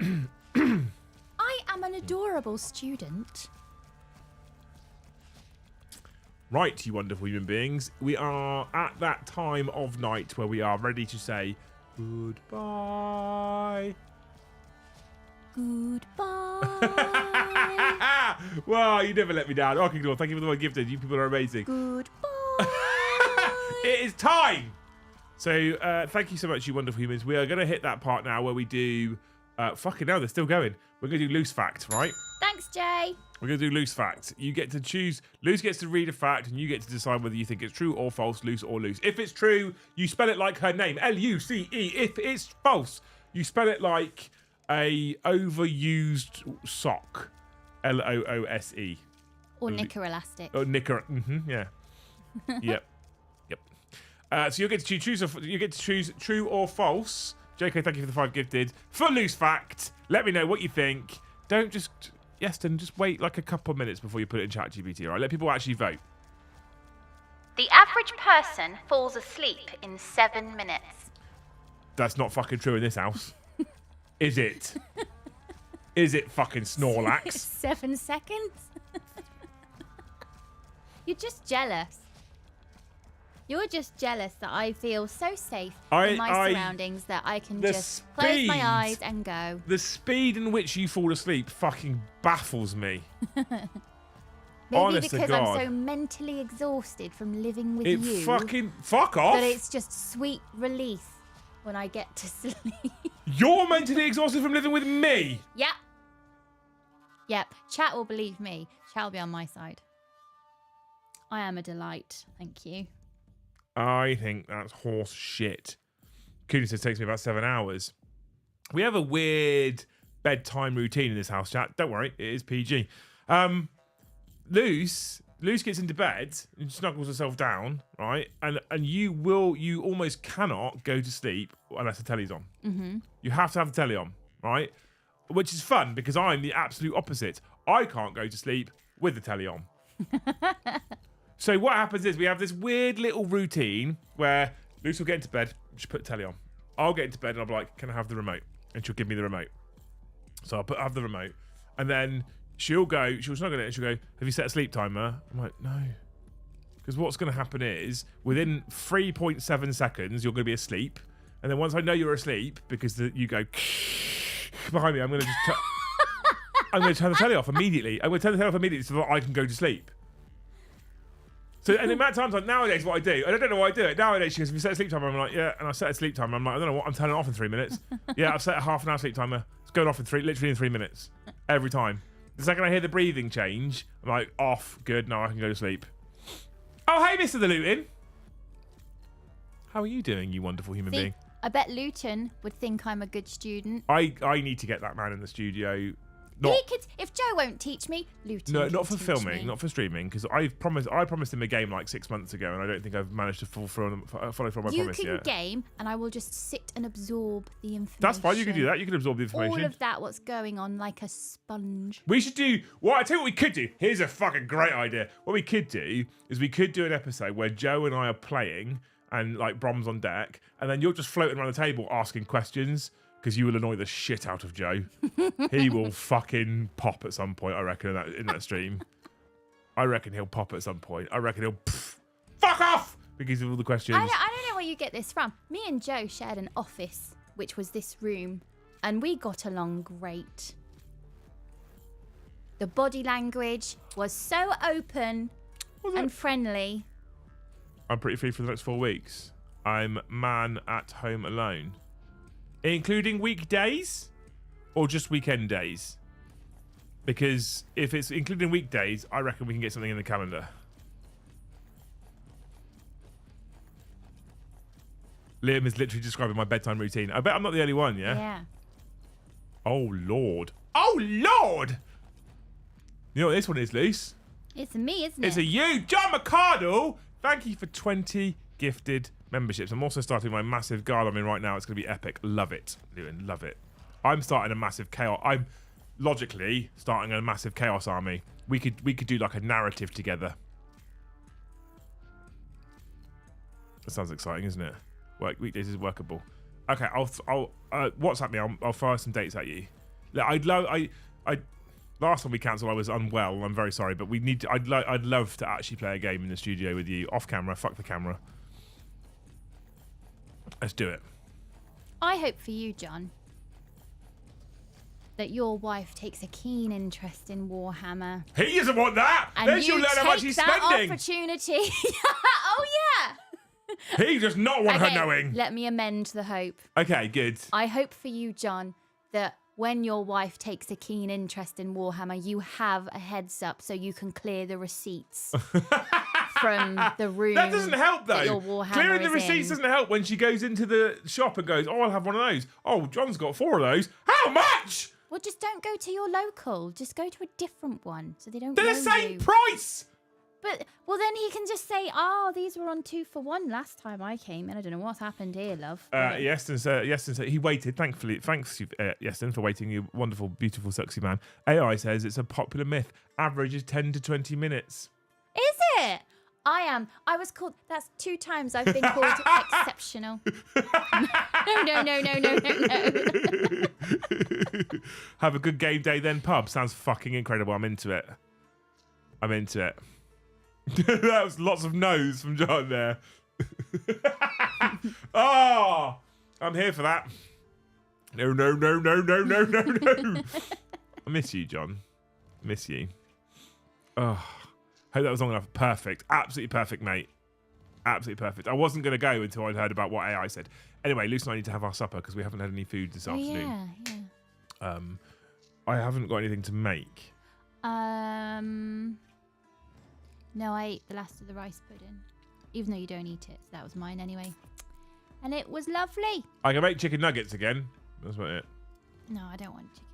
I am an adorable student. Right, you wonderful human beings. We are at that time of night where we are ready to say goodbye. Goodbye. Wow, you never let me down. Okay, cool. Thank you for the 1 gifted. You people are amazing. Goodbye. It is time. So thank you so much, you wonderful humans. We are going to hit that part now where we do... fucking hell, they're still going. We're going to do loose fact, right? Thanks, Jay. We're going to do loose fact. You get to choose. Luce gets to read a fact, and you get to decide whether you think it's true or false, loose or loose. If it's true, you spell it like her name, Luce. If it's false, you spell it like a overused sock, Loose. Or knicker elastic. Oh, knicker. Yeah. Yep. So you get to choose. You get to choose true or false. JK, thank you for the 5 gifted. For loose fact, let me know what you think. Don't just just wait like a couple of minutes before you put it in ChatGPT. All right, let people actually vote. The average person falls asleep in 7 minutes. That's not fucking true in this house, is it? Is it fucking Snorlax? 7 seconds? You're just jealous. You're just jealous that I feel so safe in my surroundings that I can just close my eyes and go. The speed in which you fall asleep fucking baffles me. Maybe Honest to because God. I'm so mentally exhausted from living with It you. fucking fuck off. That it's just sweet relief when I get to sleep. You're mentally exhausted from living with me. Yep. Yep. Chat will believe me. Chat will be on my side. I am a delight. Thank you. I think that's horse shit. Cooney says it takes me about 7 hours. We have a weird bedtime routine in this house, chat. Don't worry, it is PG. Luce gets into bed and snuggles herself down, right? And you almost cannot go to sleep unless the telly's on. Mm-hmm. You have to have the telly on, right? Which is fun because I'm the absolute opposite. I can't go to sleep with the telly on. So what happens is we have this weird little routine where Luce will get into bed, she'll put the telly on. I'll get into bed and I'll be like, can I have the remote? And she'll give me the remote. So I'll have the remote. And then she'll snuggle it and she'll go, have you set a sleep timer? I'm like, no. Because what's going to happen is within 3.7 seconds, you're going to be asleep. And then once I know you're asleep, because you go behind me, I'm going to just I'm going to turn the telly off immediately. I'm going to turn the telly off immediately so that I can go to sleep. So, and the amount of times, like nowadays, what I do, and I don't know why I do it. Nowadays, she goes, if you set a sleep timer, I'm like, yeah. And I set a sleep timer. I'm like, I don't know what, I'm turning it off in 3 minutes. Yeah, I've set a half an hour sleep timer. It's going off literally in 3 minutes. Every time. The second I hear the breathing change, I'm like, off, good, now I can go to sleep. Oh, hey, Mr. the Luton. How are you doing, you wonderful human being? I bet Luton would think I'm a good student. I need to get that man in the studio. If Joe won't teach me, Luton No, can not for teach filming, me. not for streaming, because I promised him a game like 6 months ago, and I don't think I've managed to follow through on my promise yet. You can game, and I will just sit and absorb the information. That's fine. You can do that. You can absorb the information. All of that, what's going on, like a sponge. We should do. Well, I tell you what we could do. Here's a fucking great idea. What we could do is we could do an episode where Joe and I are playing, and like Brom's on deck, and then you're just floating around the table asking questions. Because you will annoy the shit out of Joe. He will fucking pop at some point, I reckon, in that stream. I reckon he'll pop at some point. I reckon he'll fuck off because of all the questions. I don't know where you get this from. Me and Joe shared an office, which was this room, and we got along great. The body language was so open and friendly. I'm pretty free for the next 4 weeks. I'm man at home alone. Including weekdays or just weekend days? Because if it's including weekdays, I reckon we can get something in the calendar. Liam is literally describing my bedtime routine. I bet I'm not the only one, yeah? Yeah. Oh, Lord. Oh, Lord! You know what this one is, Luce? It's me, isn't it? It's a you, John McCardle. Thank you for 20 gifted memberships. I'm also starting my massive guard I'm in right now. It's going to be epic. Love it, Lewin. Love it. I'm starting a massive chaos. I'm logically starting a massive chaos army. We could do like a narrative together. That sounds exciting, isn't it? Weekdays is workable. Okay, I'll WhatsApp me. I'll fire some dates at you. Last time we cancelled, I was unwell. I'm very sorry, but I'd love to actually play a game in the studio with you off camera. Fuck the camera. Let's do it. I hope for you, John, that your wife takes a keen interest in Warhammer. He doesn't want that. And Then she'll learn how much he's spending. Opportunity. Oh yeah. He does not want her knowing. Let me amend the hope. Okay, good. I hope for you, John, that when your wife takes a keen interest in Warhammer, you have a heads up so you can clear the receipts from the room. That doesn't help, though. Your Warhammer Clearing the receipts doesn't help when she goes into the shop and goes, oh, I'll have one of those. Oh, John's got 4 of those. How much? Well, just don't go to your local. Just go to a different one so they don't They're know the same you. price. But, well, then he can just say, oh, these were on 2 for 1 last time I came in. I don't know what's happened here, love. Yeston said he waited. Thanks, Yeston, for waiting, you wonderful, beautiful, sexy man. AI says it's a popular myth. Average is 10 to 20 minutes. Is it? I was called, that's 2 times I've been called exceptional. No. Have a good game day then, pub. Sounds fucking incredible. I'm into it. That was lots of no's from John there. Oh, I'm here for that. No. I miss you, John. Miss you. Oh, Hope that was long enough. Perfect. Absolutely perfect, mate. Absolutely perfect. I wasn't going to go until I'd heard about what AI said. Anyway, Luce and I need to have our supper because we haven't had any food this afternoon. Yeah. I haven't got anything to make. No, I ate the last of the rice pudding. Even though you don't eat it. So that was mine anyway. And it was lovely. I can make chicken nuggets again. That's about it. No, I don't want chicken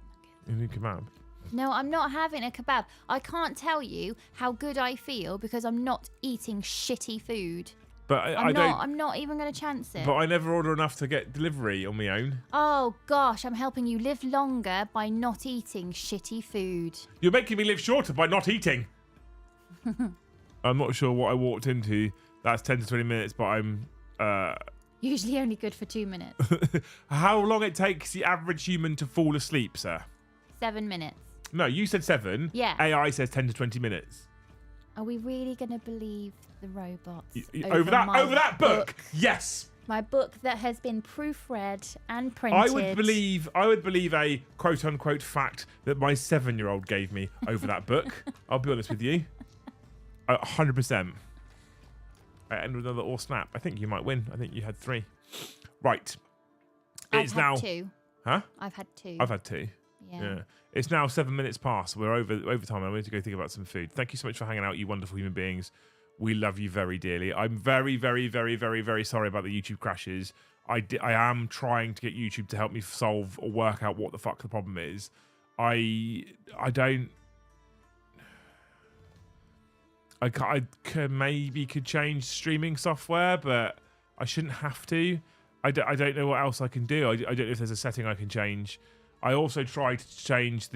nuggets. You need kebab. No, I'm not having a kebab. I can't tell you how good I feel because I'm not eating shitty food. But I'm not even going to chance it. But I never order enough to get delivery on my own. Oh, gosh. I'm helping you live longer by not eating shitty food. You're making me live shorter by not eating. I'm not sure what I walked into. That's 10 to 20 minutes, but I'm... Usually only good for 2 minutes. How long it takes the average human to fall asleep, sir? 7 minutes. No, you said 7. Yeah. AI says 10 to 20 minutes. Are we really going to believe the robots? Over that book? Yes. My book that has been proofread and printed. I would believe a quote unquote fact that my 7-year-old gave me over that book. I'll be honest with you. 100%. And with another or snap. I think you might win. I think you had 3. Right. I've had 2. Huh? I've had 2. I've had 2. Yeah. It's now 7 minutes past. We're over time. I need to go think about some food. Thank you so much for hanging out, you wonderful human beings. We love you very dearly. I'm very, very, very, very, very sorry about the YouTube crashes. I am trying to get YouTube to help me solve or work out what the fuck the problem is. I could change streaming software, but I shouldn't have to. I don't know what else I can do. I don't know if there's a setting I can change. I also tried to change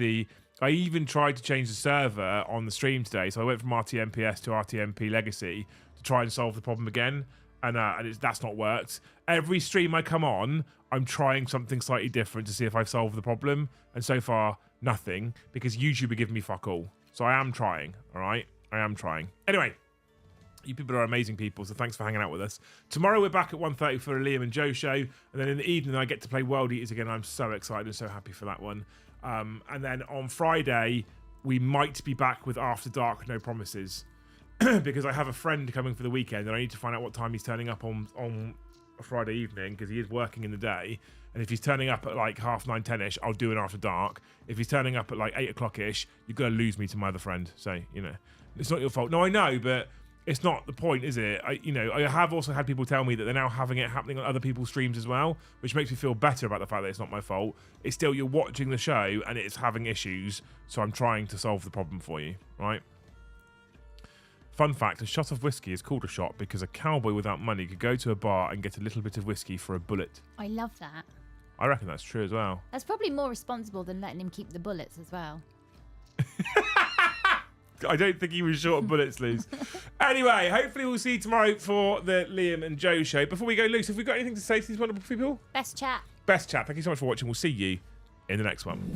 I even tried to change the server on the stream today. So I went from RTMPS to RTMP Legacy to try and solve the problem again. And that's not worked. Every stream I come on, I'm trying something slightly different to see if I've solved the problem. And so far, nothing. Because YouTube are giving me fuck all. So I am trying, all right? I am trying. Anyway, you people are amazing people, so thanks for hanging out with us. Tomorrow we're back at 1:30 for a Liam and Joe show. And then in the evening I get to play World Eaters again. I'm so excited and so happy for that one. And then on Friday, we might be back with After Dark, no promises. Because I have a friend coming for the weekend and I need to find out what time he's turning up on a Friday evening because he is working in the day. And if he's turning up at like 9:30, 10ish, I'll do an After Dark. If he's turning up at like 8 o'clock-ish, you're going to lose me to my other friend. So, it's not your fault. No, I know, but it's not the point, is it? I have also had people tell me that they're now having it happening on other people's streams as well, which makes me feel better about the fact that it's not my fault. It's still, you're watching the show and it's having issues, so I'm trying to solve the problem for you, right? Fun fact, a shot of whiskey is called a shot because a cowboy without money could go to a bar and get a little bit of whiskey for a bullet. I love that. I reckon that's true as well. That's probably more responsible than letting him keep the bullets as well. I don't think he was short of bullets, Luz. Anyway, hopefully we'll see you tomorrow for the Liam and Joe show. Before we go, Luz, have we got anything to say to these wonderful people? Best chat. Best chat. Thank you so much for watching. We'll see you in the next one.